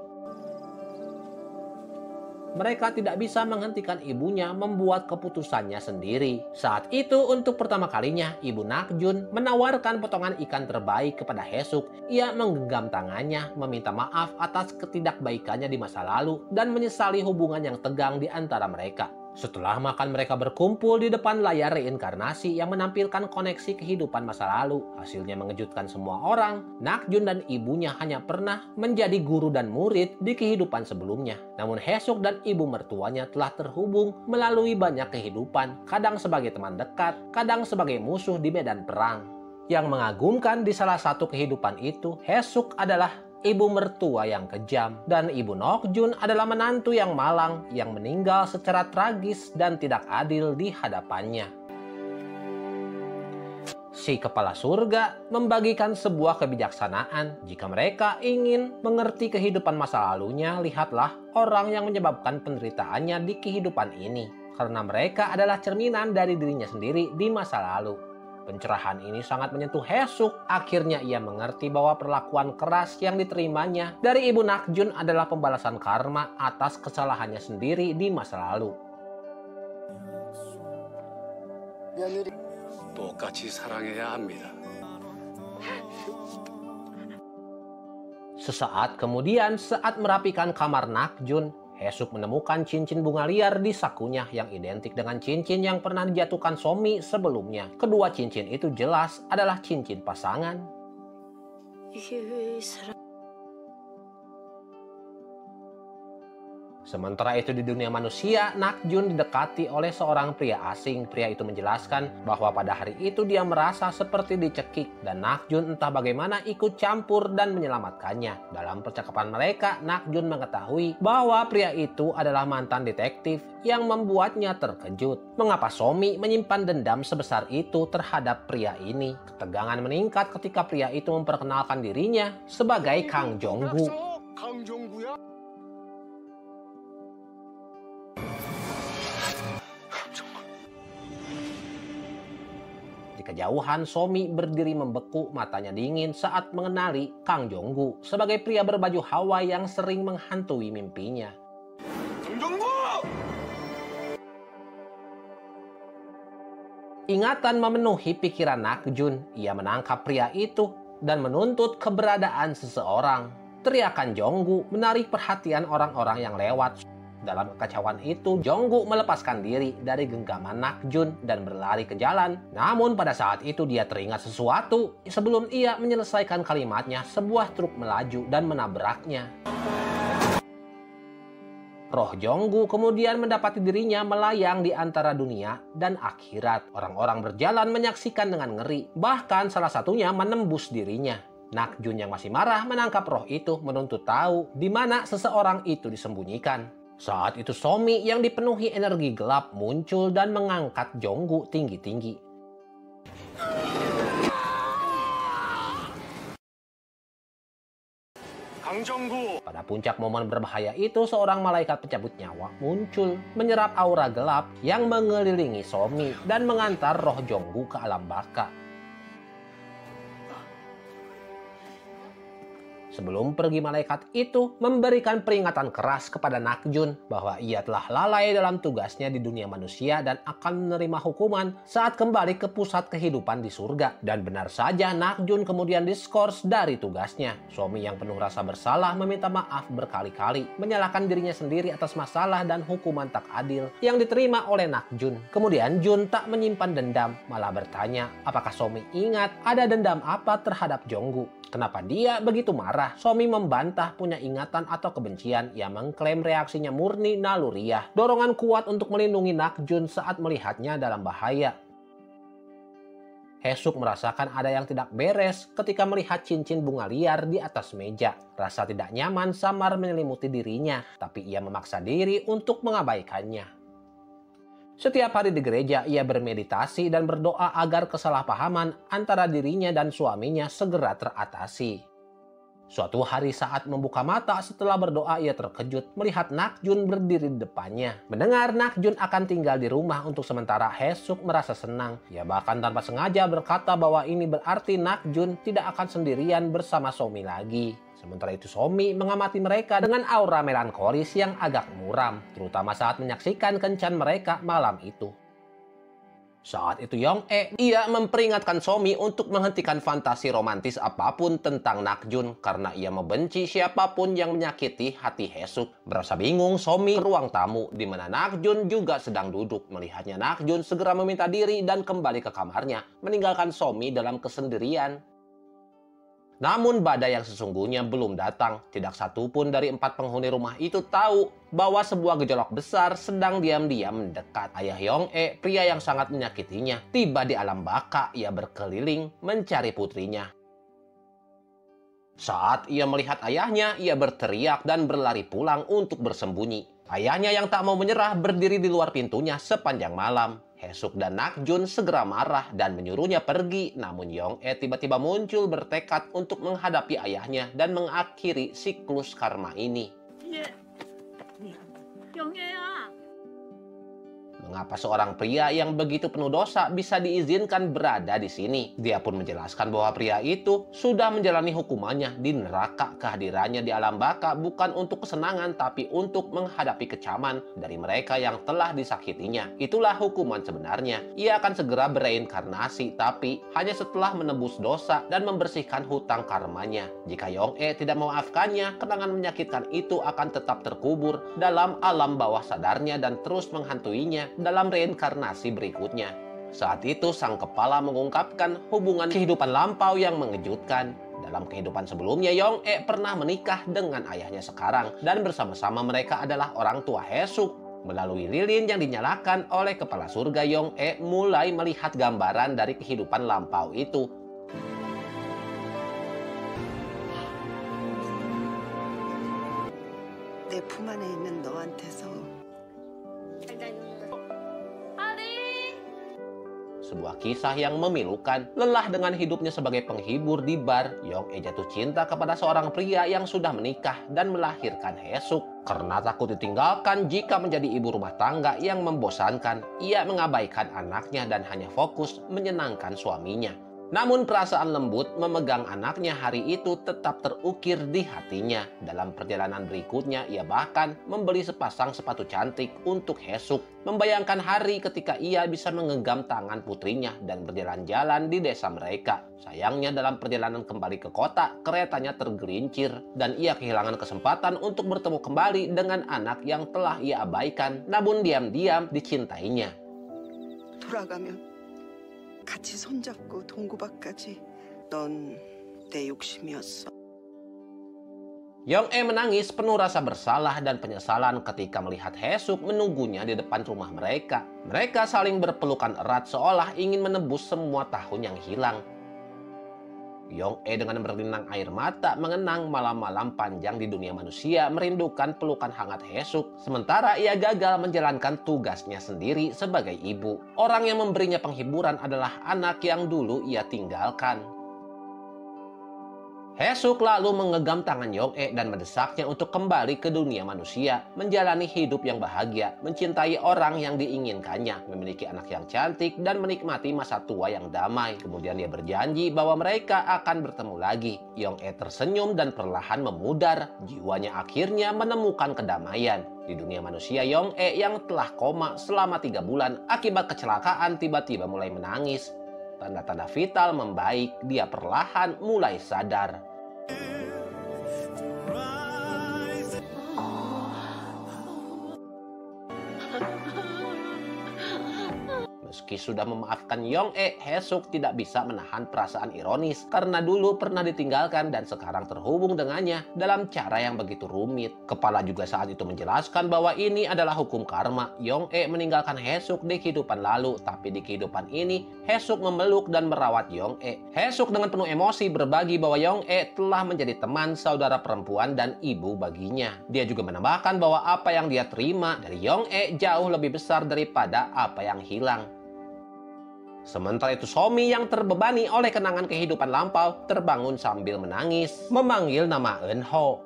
Mereka tidak bisa menghentikan ibunya membuat keputusannya sendiri. Saat itu untuk pertama kalinya ibu Nakjun menawarkan potongan ikan terbaik kepada Haesuk. Ia menggenggam tangannya meminta maaf atas ketidakbaikannya di masa lalu dan menyesali hubungan yang tegang di antara mereka. Setelah makan, mereka berkumpul di depan layar reinkarnasi yang menampilkan koneksi kehidupan masa lalu. Hasilnya mengejutkan semua orang. Nakjun dan ibunya hanya pernah menjadi guru dan murid di kehidupan sebelumnya. Namun Haesuk dan ibu mertuanya telah terhubung melalui banyak kehidupan, kadang sebagai teman dekat, kadang sebagai musuh di medan perang. Yang mengagumkan di salah satu kehidupan itu, Haesuk adalah ibu mertua yang kejam, dan ibu Nakjun adalah menantu yang malang yang meninggal secara tragis dan tidak adil di hadapannya. Si kepala surga membagikan sebuah kebijaksanaan. Jika mereka ingin mengerti kehidupan masa lalunya, lihatlah orang yang menyebabkan penderitaannya di kehidupan ini, karena mereka adalah cerminan dari dirinya sendiri di masa lalu. Pencerahan ini sangat menyentuh Haesuk. Akhirnya ia mengerti bahwa perlakuan keras yang diterimanya dari ibu Nakjun adalah pembalasan karma atas kesalahannya sendiri di masa lalu. 똑같이 사랑해야 합니다. Sesaat kemudian, saat merapikan kamar Nakjun, Haesuk menemukan cincin bunga liar di sakunya yang identik dengan cincin yang pernah dijatuhkan Somi sebelumnya. Kedua cincin itu jelas adalah cincin pasangan. Sementara itu di dunia manusia, Nakjun didekati oleh seorang pria asing. Pria itu menjelaskan bahwa pada hari itu dia merasa seperti dicekik dan Nakjun entah bagaimana ikut campur dan menyelamatkannya. Dalam percakapan mereka, Nakjun mengetahui bahwa pria itu adalah mantan detektif yang membuatnya terkejut. Mengapa Somi menyimpan dendam sebesar itu terhadap pria ini? Ketegangan meningkat ketika pria itu memperkenalkan dirinya sebagai Kang Jong-gu. Kejauhan, Somi berdiri membeku, matanya dingin saat mengenali Kang Jong-gu sebagai pria berbaju Hawaii yang sering menghantui mimpinya. Ingatan memenuhi pikiran Nakjun. Ia menangkap pria itu dan menuntut keberadaan seseorang. Teriakan Jong-gu menarik perhatian orang-orang yang lewat. Dalam kekacauan itu, Jong-gu melepaskan diri dari genggaman Nakjun dan berlari ke jalan. Namun pada saat itu dia teringat sesuatu. Sebelum ia menyelesaikan kalimatnya, sebuah truk melaju dan menabraknya. Roh Jong-gu kemudian mendapati dirinya melayang di antara dunia dan akhirat. Orang-orang berjalan menyaksikan dengan ngeri. Bahkan salah satunya menembus dirinya. Nakjun yang masih marah menangkap roh itu, menuntut tahu di mana seseorang itu disembunyikan. Saat itu Somi yang dipenuhi energi gelap muncul dan mengangkat Jong-gu tinggi-tinggi. 양정구. Pada puncak momen berbahaya itu, seorang malaikat pencabut nyawa muncul, menyerap aura gelap yang mengelilingi Somi dan mengantar roh Jonggu ke alam baka. Sebelum pergi, malaikat itu memberikan peringatan keras kepada Nakjun bahwa ia telah lalai dalam tugasnya di dunia manusia dan akan menerima hukuman saat kembali ke pusat kehidupan di surga. Dan benar saja, Nakjun kemudian diskors dari tugasnya. Somi yang penuh rasa bersalah meminta maaf berkali-kali, menyalahkan dirinya sendiri atas masalah dan hukuman tak adil yang diterima oleh Nakjun. Kemudian Jun tak menyimpan dendam, malah bertanya apakah Somi ingat ada dendam apa terhadap Jonggu. Kenapa dia begitu marah? Somi membantah punya ingatan atau kebencian. Ia mengklaim reaksinya murni naluriah. Dorongan kuat untuk melindungi Nakjun saat melihatnya dalam bahaya. Haesuk merasakan ada yang tidak beres ketika melihat cincin bunga liar di atas meja. Rasa tidak nyaman samar menyelimuti dirinya, tapi ia memaksa diri untuk mengabaikannya. Setiap hari di gereja, ia bermeditasi dan berdoa agar kesalahpahaman antara dirinya dan suaminya segera teratasi. Suatu hari saat membuka mata setelah berdoa, ia terkejut melihat Nakjun berdiri di depannya. Mendengar Nakjun akan tinggal di rumah untuk sementara, Haesuk merasa senang. Ia bahkan tanpa sengaja berkata bahwa ini berarti Nakjun tidak akan sendirian bersama Somi lagi. Sementara itu Somi mengamati mereka dengan aura melankolis yang agak muram, terutama saat menyaksikan kencan mereka malam itu. Saat itu Yong-e, ia memperingatkan Somi untuk menghentikan fantasi romantis apapun tentang Nakjun karena ia membenci siapapun yang menyakiti hati Haesuk. Berasa bingung, Somi ke ruang tamu di mana Nakjun juga sedang duduk. Melihatnya, Nakjun segera meminta diri dan kembali ke kamarnya, meninggalkan Somi dalam kesendirian. Namun badai yang sesungguhnya belum datang. Tidak satu pun dari 4 penghuni rumah itu tahu bahwa sebuah gejolak besar sedang diam-diam mendekat. Ayah Yong-e, pria yang sangat menyakitinya, tiba di alam baka. Ia berkeliling mencari putrinya. Saat ia melihat ayahnya, ia berteriak dan berlari pulang untuk bersembunyi. Ayahnya yang tak mau menyerah berdiri di luar pintunya sepanjang malam. Haesuk dan Nakjun segera marah dan menyuruhnya pergi, namun Yong-e tiba-tiba muncul bertekad untuk menghadapi ayahnya dan mengakhiri siklus karma ini. Mengapa seorang pria yang begitu penuh dosa bisa diizinkan berada di sini? Dia pun menjelaskan bahwa pria itu sudah menjalani hukumannya di neraka. Kehadirannya di alam baka bukan untuk kesenangan, tapi untuk menghadapi kecaman dari mereka yang telah disakitinya. Itulah hukuman sebenarnya. Ia akan segera bereinkarnasi, tapi hanya setelah menebus dosa dan membersihkan hutang karmanya. Jika Yong-e tidak memaafkannya, kenangan menyakitkan itu akan tetap terkubur dalam alam bawah sadarnya dan terus menghantuinya dalam reinkarnasi berikutnya. Saat itu sang kepala mengungkapkan hubungan kehidupan lampau yang mengejutkan. Dalam kehidupan sebelumnya, Yong-e pernah menikah dengan ayahnya sekarang dan bersama-sama mereka adalah orang tua Haesuk. Melalui lilin yang dinyalakan oleh kepala surga, Yong-e mulai melihat gambaran dari kehidupan lampau itu. 내 품 안에 있는 너한테서 Sebuah kisah yang memilukan. Lelah dengan hidupnya sebagai penghibur di bar, Yong-e jatuh cinta kepada seorang pria yang sudah menikah dan melahirkan Haesuk. Karena takut ditinggalkan jika menjadi ibu rumah tangga yang membosankan, ia mengabaikan anaknya dan hanya fokus menyenangkan suaminya. Namun perasaan lembut memegang anaknya hari itu tetap terukir di hatinya. Dalam perjalanan berikutnya, ia bahkan membeli sepasang sepatu cantik untuk Haesuk. Membayangkan hari ketika ia bisa menggenggam tangan putrinya dan berjalan-jalan di desa mereka. Sayangnya dalam perjalanan kembali ke kota, keretanya tergelincir dan ia kehilangan kesempatan untuk bertemu kembali dengan anak yang telah ia abaikan, namun diam-diam dicintainya. 돌아가면 같이 손잡고 동구박까지 넌 내 욕심이었어. Yong-e menangis penuh rasa bersalah dan penyesalan ketika melihat Haesuk menunggunya di depan rumah mereka. Mereka saling berpelukan erat seolah ingin menebus semua tahun yang hilang. Yong-e dengan berlinang air mata mengenang malam-malam panjang di dunia manusia, merindukan pelukan hangat Haesuk. Sementara ia gagal menjalankan tugasnya sendiri sebagai ibu. Orang yang memberinya penghiburan adalah anak yang dulu ia tinggalkan. Haesuk lalu menggenggam tangan Yong-e dan mendesaknya untuk kembali ke dunia manusia, menjalani hidup yang bahagia, mencintai orang yang diinginkannya, memiliki anak yang cantik, dan menikmati masa tua yang damai. Kemudian dia berjanji bahwa mereka akan bertemu lagi. Yong-e tersenyum dan perlahan memudar, jiwanya akhirnya menemukan kedamaian. Di dunia manusia, Yong-e yang telah koma selama 3 bulan akibat kecelakaan tiba-tiba mulai menangis. Tanda-tanda vital membaik, dia perlahan mulai sadar. Meski sudah memaafkan Yong-e, Haesuk tidak bisa menahan perasaan ironis karena dulu pernah ditinggalkan dan sekarang terhubung dengannya dalam cara yang begitu rumit. Kepala juga saat itu menjelaskan bahwa ini adalah hukum karma. Yong-e meninggalkan Haesuk di kehidupan lalu, tapi di kehidupan ini Haesuk memeluk dan merawat Yong-e. Haesuk dengan penuh emosi berbagi bahwa Yong-e telah menjadi teman, saudara perempuan, dan ibu baginya. Dia juga menambahkan bahwa apa yang dia terima dari Yong-e jauh lebih besar daripada apa yang hilang. Sementara itu Somi yang terbebani oleh kenangan kehidupan lampau terbangun sambil menangis, memanggil nama Eun-ho.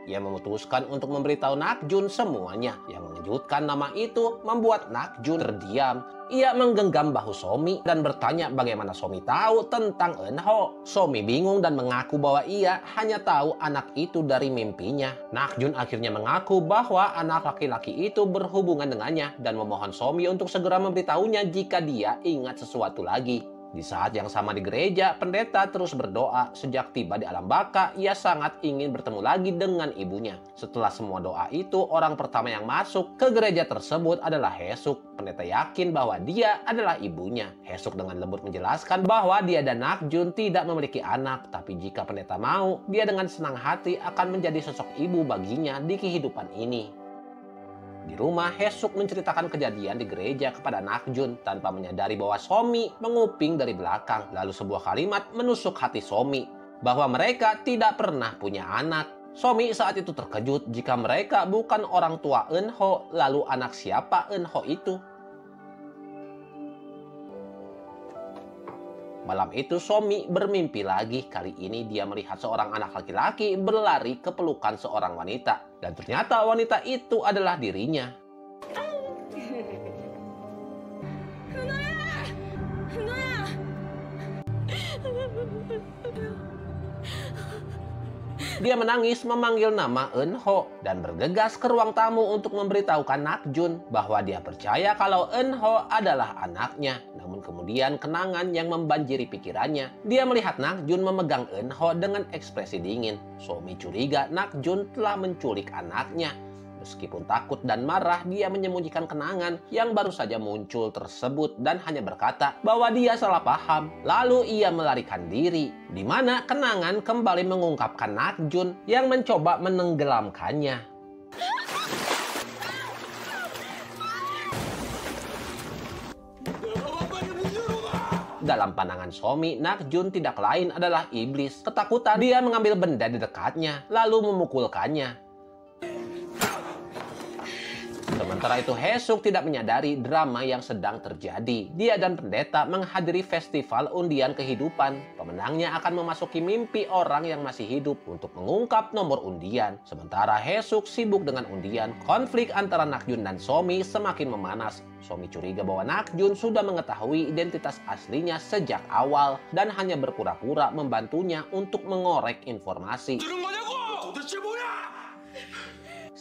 Ia memutuskan untuk memberitahu Nakjun semuanya. Yang mengejutkan, nama itu membuat Nakjun terdiam. Ia menggenggam bahu Somi dan bertanya bagaimana Somi tahu tentang Eun-ho. Somi bingung dan mengaku bahwa ia hanya tahu anak itu dari mimpinya. Nakjun akhirnya mengaku bahwa anak laki-laki itu berhubungan dengannya dan memohon Somi untuk segera memberitahunya jika dia ingat sesuatu lagi. Di saat yang sama di gereja, pendeta terus berdoa. Sejak tiba di alam baka, ia sangat ingin bertemu lagi dengan ibunya. Setelah semua doa itu, orang pertama yang masuk ke gereja tersebut adalah Haesuk. Pendeta yakin bahwa dia adalah ibunya. Haesuk dengan lembut menjelaskan bahwa dia dan Nakjun tidak memiliki anak, tapi jika pendeta mau, dia dengan senang hati akan menjadi sosok ibu baginya di kehidupan ini. Di rumah, Haesuk menceritakan kejadian di gereja kepada Nakjun tanpa menyadari bahwa Somi menguping dari belakang. Lalu sebuah kalimat menusuk hati Somi bahwa mereka tidak pernah punya anak. Somi saat itu terkejut jika mereka bukan orang tua Eun-ho. Lalu anak siapa Eun-ho itu? Malam itu Somi bermimpi lagi. Kali ini dia melihat seorang anak laki-laki berlari ke pelukan seorang wanita. Dan ternyata wanita itu adalah dirinya. Dia menangis memanggil nama Eun-ho dan bergegas ke ruang tamu untuk memberitahukan Nakjun bahwa dia percaya kalau Eun-ho adalah anaknya. Namun kemudian kenangan yang membanjiri pikirannya. Dia melihat Nakjun memegang Eun-ho dengan ekspresi dingin. Somi curiga Nakjun telah menculik anaknya. Meskipun takut dan marah, dia menyembunyikan kenangan yang baru saja muncul tersebut dan hanya berkata bahwa dia salah paham. Lalu ia melarikan diri, di mana kenangan kembali mengungkapkan Nakjun yang mencoba menenggelamkannya. Dalam pandangan Somi, Nakjun tidak lain adalah iblis. Ketakutan, dia mengambil benda di dekatnya, lalu memukulkannya. Sementara itu Haesuk tidak menyadari drama yang sedang terjadi. Dia dan pendeta menghadiri festival undian kehidupan. Pemenangnya akan memasuki mimpi orang yang masih hidup untuk mengungkap nomor undian. Sementara Haesuk sibuk dengan undian, konflik antara Nakjun dan Somi semakin memanas. Somi curiga bahwa Nakjun sudah mengetahui identitas aslinya sejak awal dan hanya berpura-pura membantunya untuk mengorek informasi.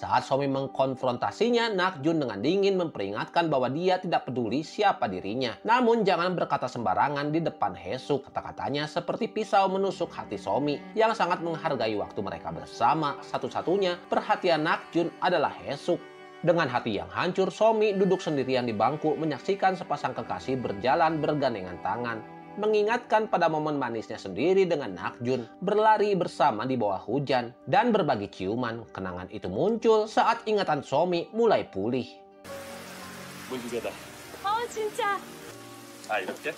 Saat Somi mengkonfrontasinya, Nakjun dengan dingin memperingatkan bahwa dia tidak peduli siapa dirinya. Namun jangan berkata sembarangan di depan Haesuk. Kata-katanya seperti pisau menusuk hati Somi yang sangat menghargai waktu mereka bersama. Satu-satunya perhatian Nakjun adalah Haesuk. Dengan hati yang hancur, Somi duduk sendirian di bangku menyaksikan sepasang kekasih berjalan bergandengan tangan. Mengingatkan pada momen manisnya sendiri dengan Nakjun, berlari bersama di bawah hujan, dan berbagi ciuman. Kenangan itu muncul saat ingatan Somi mulai pulih. 진짜. 이렇게?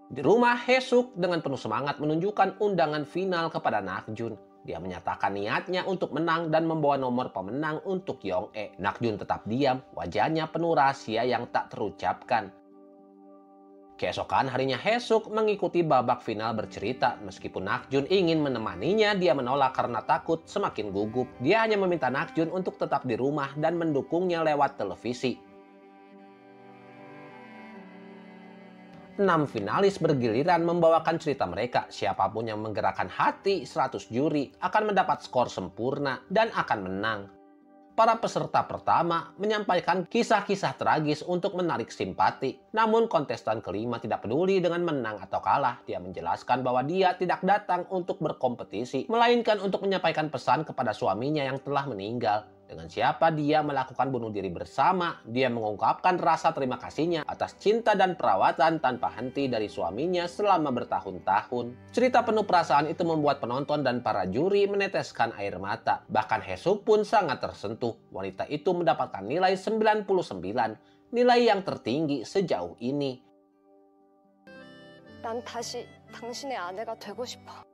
Di rumah, Haesuk dengan penuh semangat menunjukkan undangan final kepada Nakjun. Dia menyatakan niatnya untuk menang dan membawa nomor pemenang untuk Yong-e. Nakjun tetap diam, wajahnya penuh rahasia yang tak terucapkan. Keesokan harinya Haesuk mengikuti babak final bercerita. Meskipun Nakjun ingin menemaninya, dia menolak karena takut semakin gugup. Dia hanya meminta Nakjun untuk tetap di rumah dan mendukungnya lewat televisi. 6 finalis bergiliran membawakan cerita mereka. Siapapun yang menggerakkan hati 100 juri akan mendapat skor sempurna dan akan menang. Para peserta pertama menyampaikan kisah-kisah tragis untuk menarik simpati. Namun kontestan kelima tidak peduli dengan menang atau kalah. Dia menjelaskan bahwa dia tidak datang untuk berkompetisi, melainkan untuk menyampaikan pesan kepada suaminya yang telah meninggal. Dengan siapa dia melakukan bunuh diri bersama, dia mengungkapkan rasa terima kasihnya atas cinta dan perawatan tanpa henti dari suaminya selama bertahun-tahun. Cerita penuh perasaan itu membuat penonton dan para juri meneteskan air mata. Bahkan Haesuk pun sangat tersentuh. Wanita itu mendapatkan nilai 99, nilai yang tertinggi sejauh ini. 난 다시 당신의 아내가 되고 싶어.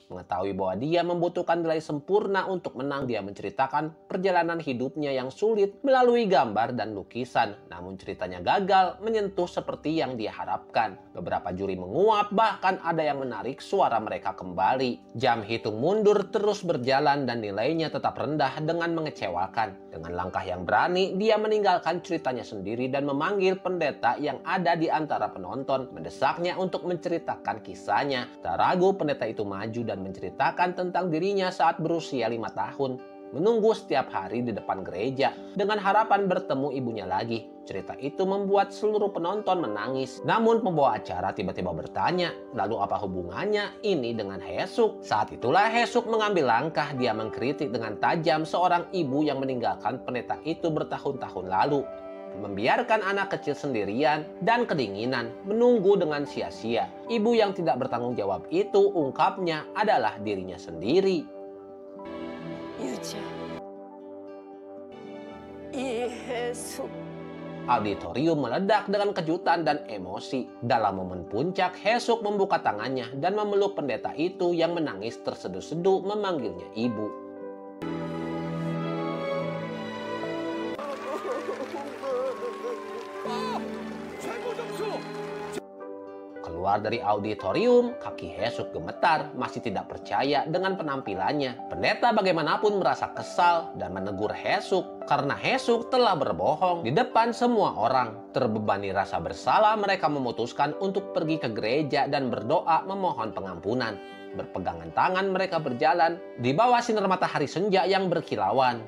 Mengetahui bahwa dia membutuhkan nilai sempurna untuk menang, dia menceritakan perjalanan hidupnya yang sulit melalui gambar dan lukisan. Namun ceritanya gagal menyentuh seperti yang dia harapkan. Beberapa juri menguap, bahkan ada yang menarik suara mereka kembali. Jam hitung mundur terus berjalan dan nilainya tetap rendah dengan mengecewakan. Dengan langkah yang berani, dia meninggalkan ceritanya sendiri dan memanggil pendeta yang ada di antara penonton, mendesaknya untuk menceritakan kisahnya. Tak ragu pendeta itu maju dan menceritakan tentang dirinya saat berusia 5 tahun, menunggu setiap hari di depan gereja dengan harapan bertemu ibunya lagi. Cerita itu membuat seluruh penonton menangis. Namun pembawa acara tiba-tiba bertanya, lalu apa hubungannya ini dengan Haesuk? Saat itulah Haesuk mengambil langkah. Dia mengkritik dengan tajam seorang ibu yang meninggalkan pendeta itu bertahun-tahun lalu, membiarkan anak kecil sendirian dan kedinginan, menunggu dengan sia-sia. Ibu yang tidak bertanggung jawab itu, ungkapnya, adalah dirinya sendiri. 유지야. 이해숙. Auditorium meledak dengan kejutan dan emosi. Dalam momen puncak, Haesuk membuka tangannya dan memeluk pendeta itu yang menangis terseduh-seduh memanggilnya ibu. Keluar dari auditorium, kaki Haesuk gemetar, masih tidak percaya dengan penampilannya. Pendeta bagaimanapun merasa kesal dan menegur Haesuk karena Haesuk telah berbohong di depan semua orang. Terbebani rasa bersalah, mereka memutuskan untuk pergi ke gereja dan berdoa memohon pengampunan. Berpegangan tangan mereka berjalan di bawah sinar matahari senja yang berkilauan.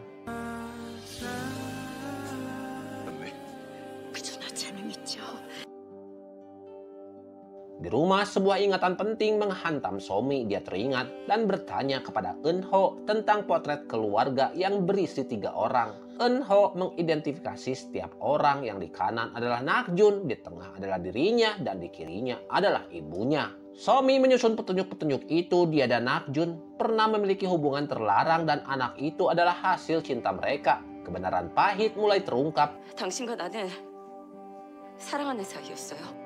Di rumah, sebuah ingatan penting menghantam Somi. Dia teringat dan bertanya kepada Eunho tentang potret keluarga yang berisi 3 orang. Eunho mengidentifikasi setiap orang. Yang di kanan adalah Nakjun, di tengah adalah dirinya, dan di kirinya adalah ibunya. Somi menyusun petunjuk-petunjuk itu. Dia dan Nakjun pernah memiliki hubungan terlarang dan anak itu adalah hasil cinta mereka. Kebenaran pahit mulai terungkap. 당신과 나는 사랑하는 사이였어요.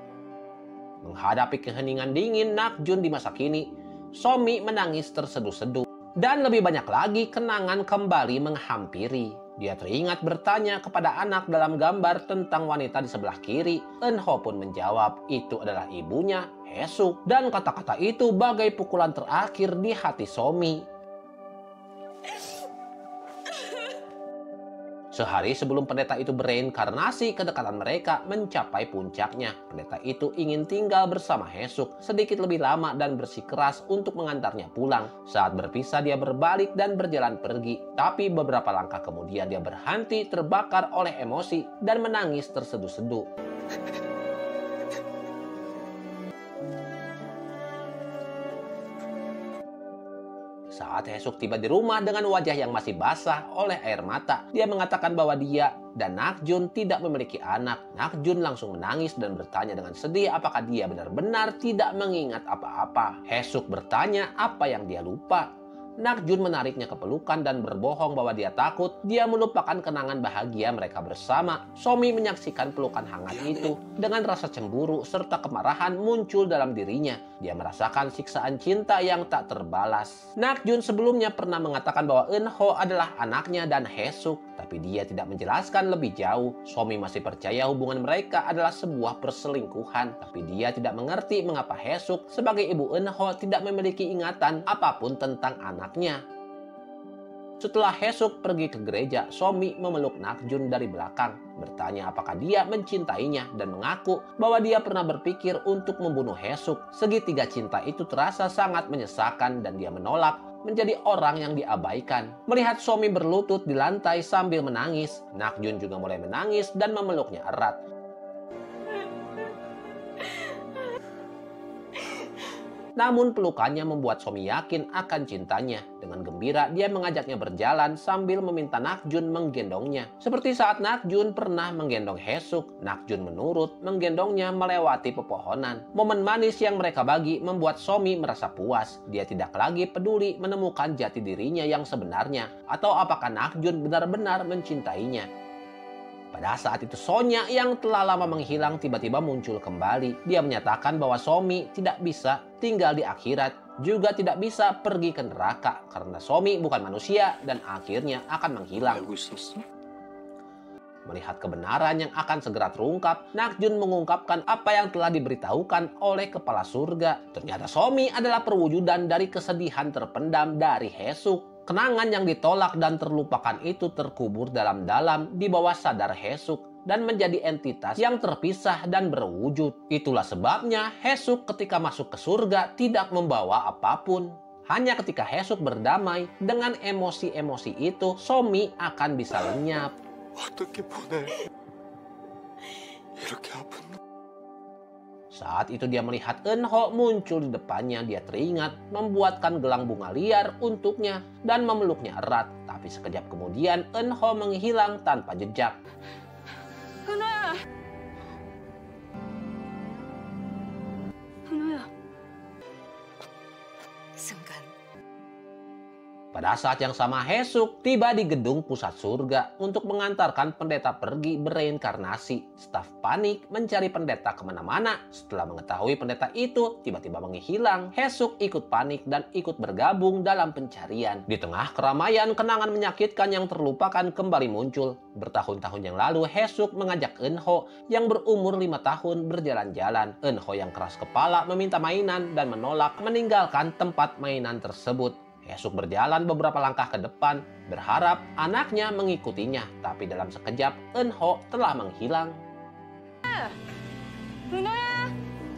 Menghadapi keheningan dingin Nakjun di masa kini, Somi menangis terseduh-seduh. Dan lebih banyak lagi kenangan kembali menghampiri. Dia teringat bertanya kepada anak dalam gambar tentang wanita di sebelah kiri. Eunho pun menjawab, itu adalah ibunya, Haesuk. Dan kata-kata itu bagai pukulan terakhir di hati Somi. Sehari sebelum pendeta itu bereinkarnasi, kedekatan mereka mencapai puncaknya. Pendeta itu ingin tinggal bersama Haesuk sedikit lebih lama dan bersikeras untuk mengantarnya pulang. Saat berpisah, dia berbalik dan berjalan pergi. Tapi beberapa langkah kemudian dia berhenti, terbakar oleh emosi dan menangis terseduh-seduh. Saat Haesuk tiba di rumah dengan wajah yang masih basah oleh air mata, dia mengatakan bahwa dia dan Nakjun tidak memiliki anak. Nakjun langsung menangis dan bertanya dengan sedih apakah dia benar-benar tidak mengingat apa-apa. Haesuk bertanya apa yang dia lupa. Nakjun menariknya ke pelukan dan berbohong bahwa dia takut dia melupakan kenangan bahagia mereka bersama. Somi menyaksikan pelukan hangat itu dengan rasa cemburu serta kemarahan muncul dalam dirinya. Dia merasakan siksaan cinta yang tak terbalas. Nakjun sebelumnya pernah mengatakan bahwa Eunho adalah anaknya dan Haesuk, tapi dia tidak menjelaskan lebih jauh. Somi masih percaya hubungan mereka adalah sebuah perselingkuhan, tapi dia tidak mengerti mengapa Haesuk sebagai ibu Eunho tidak memiliki ingatan apapun tentang anaknya. Setelah Haesuk pergi ke gereja, Somi memeluk Nakjun dari belakang, bertanya apakah dia mencintainya dan mengaku bahwa dia pernah berpikir untuk membunuh Haesuk. Segitiga cinta itu terasa sangat menyesakan dan dia menolak menjadi orang yang diabaikan. Melihat Somi berlutut di lantai sambil menangis, Nakjun juga mulai menangis dan memeluknya erat. Namun pelukannya membuat Somi yakin akan cintanya. Dengan gembira dia mengajaknya berjalan sambil meminta Nakjun menggendongnya. Seperti saat Nakjun pernah menggendong Haesuk, Nakjun menurut menggendongnya melewati pepohonan. Momen manis yang mereka bagi membuat Somi merasa puas. Dia tidak lagi peduli menemukan jati dirinya yang sebenarnya atau apakah Nakjun benar-benar mencintainya. Pada saat itu Sonya yang telah lama menghilang tiba-tiba muncul kembali. Dia menyatakan bahwa Somi tidak bisa tinggal di akhirat, juga tidak bisa pergi ke neraka karena Somi bukan manusia dan akhirnya akan menghilang. 알고 있었어? Melihat kebenaran yang akan segera terungkap, Nakjun mengungkapkan apa yang telah diberitahukan oleh kepala surga. Ternyata Somi adalah perwujudan dari kesedihan terpendam dari Haesuk. Kenangan yang ditolak dan terlupakan itu terkubur dalam-dalam di bawah sadar Haesuk dan menjadi entitas yang terpisah dan berwujud. Itulah sebabnya Haesuk ketika masuk ke surga tidak membawa apapun. Hanya ketika Haesuk berdamai dengan emosi-emosi itu, Somi akan bisa lenyap. 어떻게 보내? 이렇게 아픈 Saat itu dia melihat Eunho muncul di depannya. Dia teringat membuatkan gelang bunga liar untuknya dan memeluknya erat. Tapi sekejap kemudian Eunho menghilang tanpa jejak. 은호야. 은호야. 순간 Pada saat yang sama Haesuk tiba di gedung pusat surga untuk mengantarkan pendeta pergi bereinkarnasi. Staf panik mencari pendeta kemana-mana. Setelah mengetahui pendeta itu tiba-tiba menghilang, Haesuk ikut panik dan ikut bergabung dalam pencarian. Di tengah keramaian, kenangan menyakitkan yang terlupakan kembali muncul. Bertahun-tahun yang lalu Haesuk mengajak Eunho yang berumur 5 tahun berjalan-jalan. Eunho yang keras kepala meminta mainan dan menolak meninggalkan tempat mainan tersebut. Haesuk berjalan beberapa langkah ke depan, berharap anaknya mengikutinya. Tapi dalam sekejap, Eunho telah menghilang.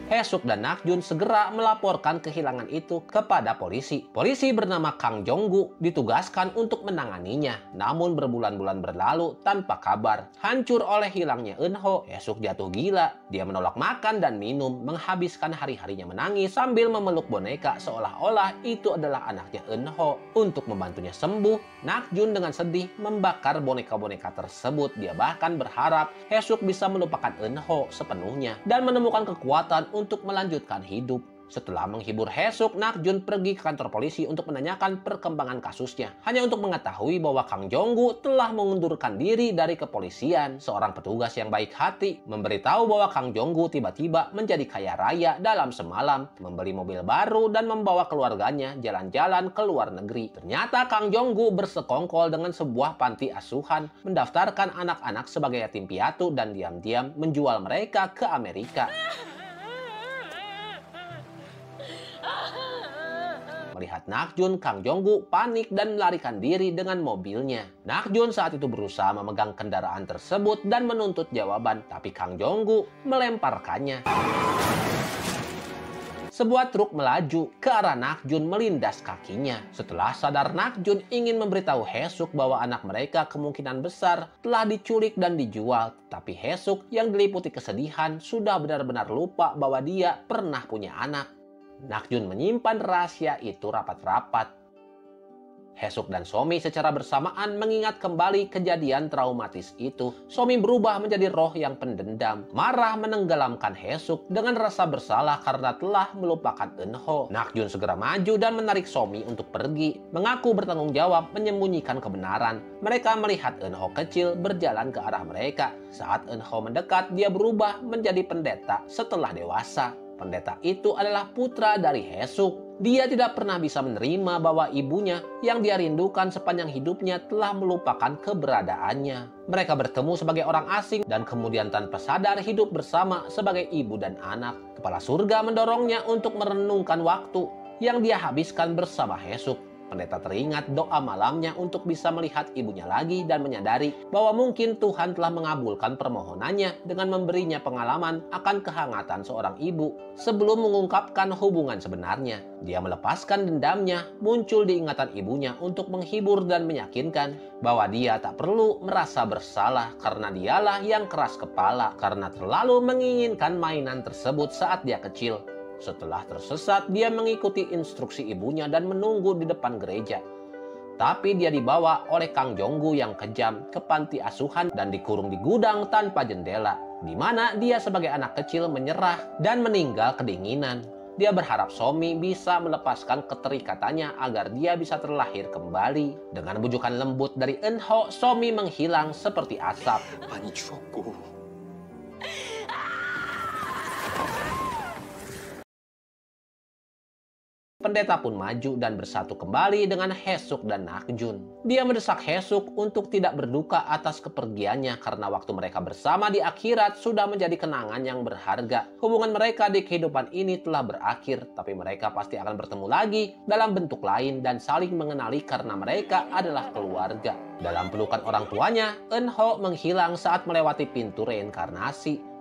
Haesuk dan Nakjun segera melaporkan kehilangan itu kepada polisi. Polisi bernama Kang Jonggu ditugaskan untuk menanganinya. Namun berbulan-bulan berlalu tanpa kabar. Hancur oleh hilangnya Eunho, Haesuk jatuh gila. Dia menolak makan dan minum, menghabiskan hari-harinya menangis sambil memeluk boneka seolah-olah itu adalah anaknya Eunho. Untuk membantunya sembuh, Nakjun dengan sedih membakar boneka-boneka tersebut. Dia bahkan berharap Haesuk bisa melupakan Eunho sepenuhnya dan menemukan kekuatan untuk melanjutkan hidup. Setelah menghibur Haesuk, Nakjun pergi ke kantor polisi untuk menanyakan perkembangan kasusnya. Hanya untuk mengetahui bahwa Kang Jonggu telah mengundurkan diri dari kepolisian. Seorang petugas yang baik hati memberitahu bahwa Kang Jonggu tiba-tiba menjadi kaya raya dalam semalam, membeli mobil baru dan membawa keluarganya jalan-jalan ke luar negeri. Ternyata Kang Jonggu bersekongkol dengan sebuah panti asuhan, mendaftarkan anak-anak sebagai yatim piatu dan diam-diam menjual mereka ke Amerika. Melihat Nakjun, Kang Jonggu panik dan melarikan diri dengan mobilnya. Nakjun saat itu berusaha memegang kendaraan tersebut dan menuntut jawaban, tapi Kang Jonggu melemparkannya. Sebuah truk melaju ke arah Nakjun melindas kakinya. Setelah sadar, Nakjun ingin memberitahu Haesuk bahwa anak mereka kemungkinan besar telah diculik dan dijual. Tapi Haesuk yang diliputi kesedihan sudah benar-benar lupa bahwa dia pernah punya anak. Nakjun menyimpan rahasia itu rapat-rapat. Hesuk dan Somi secara bersamaan mengingat kembali kejadian traumatis itu. Somi berubah menjadi roh yang pendendam, marah menenggelamkan Hesuk dengan rasa bersalah karena telah melupakan Eunho. Nakjun segera maju dan menarik Somi untuk pergi, mengaku bertanggung jawab menyembunyikan kebenaran. Mereka melihat Eunho kecil berjalan ke arah mereka. Saat Eunho mendekat, dia berubah menjadi pendeta setelah dewasa. Pendeta itu adalah putra dari Hesuk. Dia tidak pernah bisa menerima bahwa ibunya yang dia rindukan sepanjang hidupnya telah melupakan keberadaannya. Mereka bertemu sebagai orang asing dan kemudian tanpa sadar hidup bersama sebagai ibu dan anak. Kepala surga mendorongnya untuk merenungkan waktu yang dia habiskan bersama Hesuk. Pendeta teringat doa malamnya untuk bisa melihat ibunya lagi dan menyadari bahwa mungkin Tuhan telah mengabulkan permohonannya dengan memberinya pengalaman akan kehangatan seorang ibu sebelum mengungkapkan hubungan sebenarnya. Dia melepaskan dendamnya, muncul di ingatan ibunya untuk menghibur dan meyakinkan bahwa dia tak perlu merasa bersalah karena dialah yang keras kepala karena terlalu menginginkan mainan tersebut saat dia kecil. Setelah tersesat, dia mengikuti instruksi ibunya dan menunggu di depan gereja. Tapi dia dibawa oleh Kang Jonggu yang kejam ke panti asuhan dan dikurung di gudang tanpa jendela, di mana dia sebagai anak kecil menyerah dan meninggal kedinginan. Dia berharap Somi bisa melepaskan keterikatannya agar dia bisa terlahir kembali. Dengan bujukan lembut dari Eunho, Somi menghilang seperti asap. 많이 추웠고 Pendeta pun maju dan bersatu kembali dengan Hesuk dan Nakjun. Dia mendesak Hesuk untuk tidak berduka atas kepergiannya karena waktu mereka bersama di akhirat sudah menjadi kenangan yang berharga. Hubungan mereka di kehidupan ini telah berakhir, tapi mereka pasti akan bertemu lagi dalam bentuk lain dan saling mengenali karena mereka adalah keluarga. Dalam pelukan orang tuanya, Eunho menghilang saat melewati pintu reinkarnasi.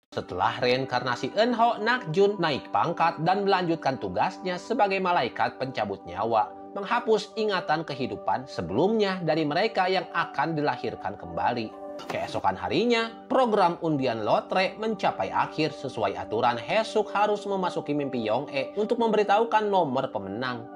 Setelah reinkarnasi Eunho, Nakjun naik pangkat dan melanjutkan tugasnya sebagai malaikat pencabut nyawa, menghapus ingatan kehidupan sebelumnya dari mereka yang akan dilahirkan kembali. Keesokan harinya, program undian lotre mencapai akhir. Sesuai aturan, Hesuk harus memasuki mimpi Yong-e untuk memberitahukan nomor pemenang.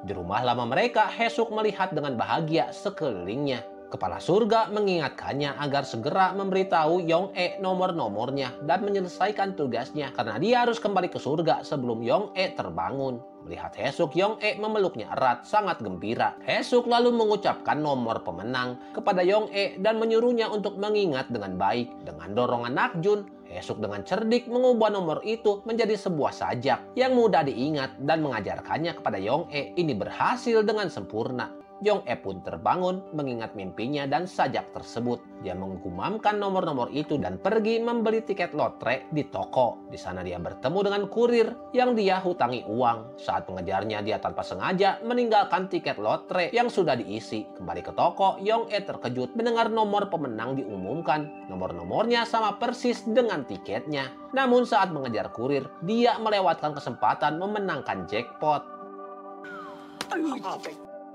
Di rumah lama mereka, Hesuk melihat dengan bahagia sekelilingnya. Kepala surga mengingatkannya agar segera memberitahu Yong-e nomor-nomornya dan menyelesaikan tugasnya karena dia harus kembali ke surga sebelum Yong-e terbangun. Melihat Hesuk, Yong-e memeluknya erat, sangat gembira. Hesuk lalu mengucapkan nomor pemenang kepada Yong-e dan menyuruhnya untuk mengingat dengan baik. Dengan dorongan Nakjun, Hesuk dengan cerdik mengubah nomor itu menjadi sebuah sajak yang mudah diingat dan mengajarkannya kepada Yong-e. Ini berhasil dengan sempurna. Yong-e pun terbangun mengingat mimpinya dan sajak tersebut. Dia menggumamkan nomor-nomor itu dan pergi membeli tiket lotre di toko. Di sana dia bertemu dengan kurir yang dia hutangi uang. Saat mengejarnya, dia tanpa sengaja meninggalkan tiket lotre yang sudah diisi. Kembali ke toko, Yong-e terkejut mendengar nomor pemenang diumumkan. Nomor-nomornya sama persis dengan tiketnya. Namun saat mengejar kurir, dia melewatkan kesempatan memenangkan jackpot.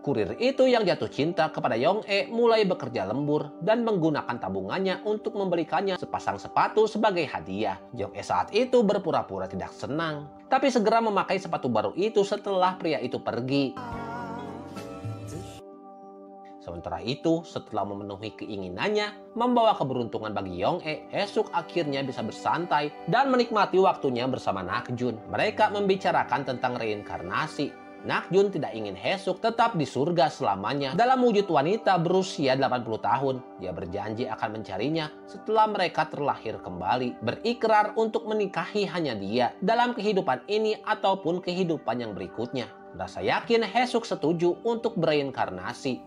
Kurir itu yang jatuh cinta kepada Yong-e mulai bekerja lembur dan menggunakan tabungannya untuk membelikannya sepasang sepatu sebagai hadiah. Yong-e saat itu berpura-pura tidak senang, tapi segera memakai sepatu baru itu setelah pria itu pergi. Sementara itu, setelah memenuhi keinginannya, membawa keberuntungan bagi Yong-e, Hesuk akhirnya bisa bersantai dan menikmati waktunya bersama Nakjun. Mereka membicarakan tentang reinkarnasi. Nakjun tidak ingin Hesuk tetap di surga selamanya dalam wujud wanita berusia 80 tahun. Dia berjanji akan mencarinya setelah mereka terlahir kembali. Berikrar untuk menikahi hanya dia dalam kehidupan ini ataupun kehidupan yang berikutnya. Merasa yakin Hesuk setuju untuk bereinkarnasi.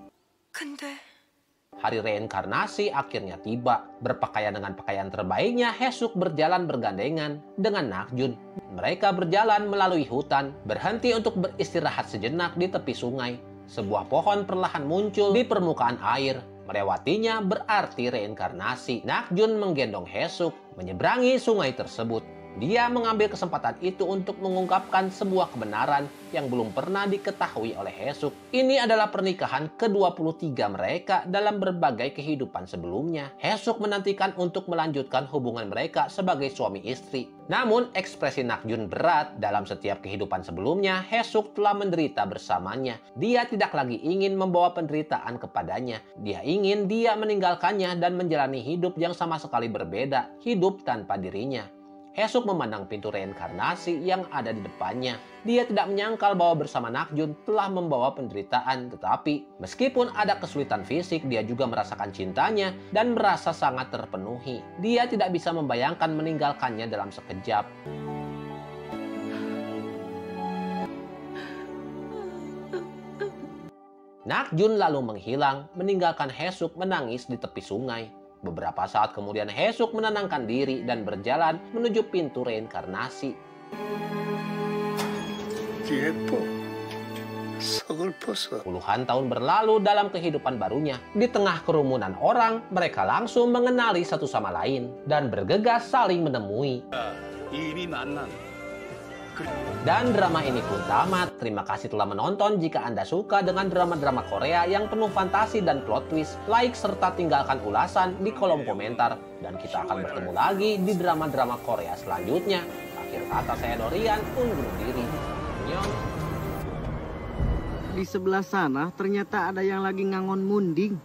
Hari reinkarnasi akhirnya tiba. Berpakaian dengan pakaian terbaiknya, Hesuk berjalan bergandengan dengan Nakjun. Mereka berjalan melalui hutan, berhenti untuk beristirahat sejenak di tepi sungai. Sebuah pohon perlahan muncul di permukaan air. Melewatinya berarti reinkarnasi. Nakjun menggendong Hesuk menyeberangi sungai tersebut. Dia mengambil kesempatan itu untuk mengungkapkan sebuah kebenaran yang belum pernah diketahui oleh Haesuk. Ini adalah pernikahan ke-23 mereka dalam berbagai kehidupan sebelumnya. Haesuk menantikan untuk melanjutkan hubungan mereka sebagai suami istri. Namun, ekspresi Nakjun berat. Dalam setiap kehidupan sebelumnya, Haesuk telah menderita bersamanya. Dia tidak lagi ingin membawa penderitaan kepadanya. Dia ingin dia meninggalkannya dan menjalani hidup yang sama sekali berbeda, hidup tanpa dirinya. Haesuk memandang pintu reinkarnasi yang ada di depannya. Dia tidak menyangkal bahwa bersama Nakjun telah membawa penderitaan, tetapi meskipun ada kesulitan fisik, dia juga merasakan cintanya dan merasa sangat terpenuhi. Dia tidak bisa membayangkan meninggalkannya dalam sekejap. Nakjun lalu menghilang, meninggalkan Haesuk menangis di tepi sungai. Beberapa saat kemudian Haesuk menenangkan diri dan berjalan menuju pintu reinkarnasi. Puluhan tahun berlalu dalam kehidupan barunya. Di tengah kerumunan orang, mereka langsung mengenali satu sama lain dan bergegas saling menemui. Dan drama ini pun tamat. Terima kasih telah menonton. Jika Anda suka dengan drama-drama Korea yang penuh fantasi dan plot twist, like serta tinggalkan ulasan di kolom komentar. Dan kita akan bertemu lagi di drama-drama Korea selanjutnya. Akhir kata saya Dorian, undur diri. Annyeong. Di sebelah sana ternyata ada yang lagi ngangon munding.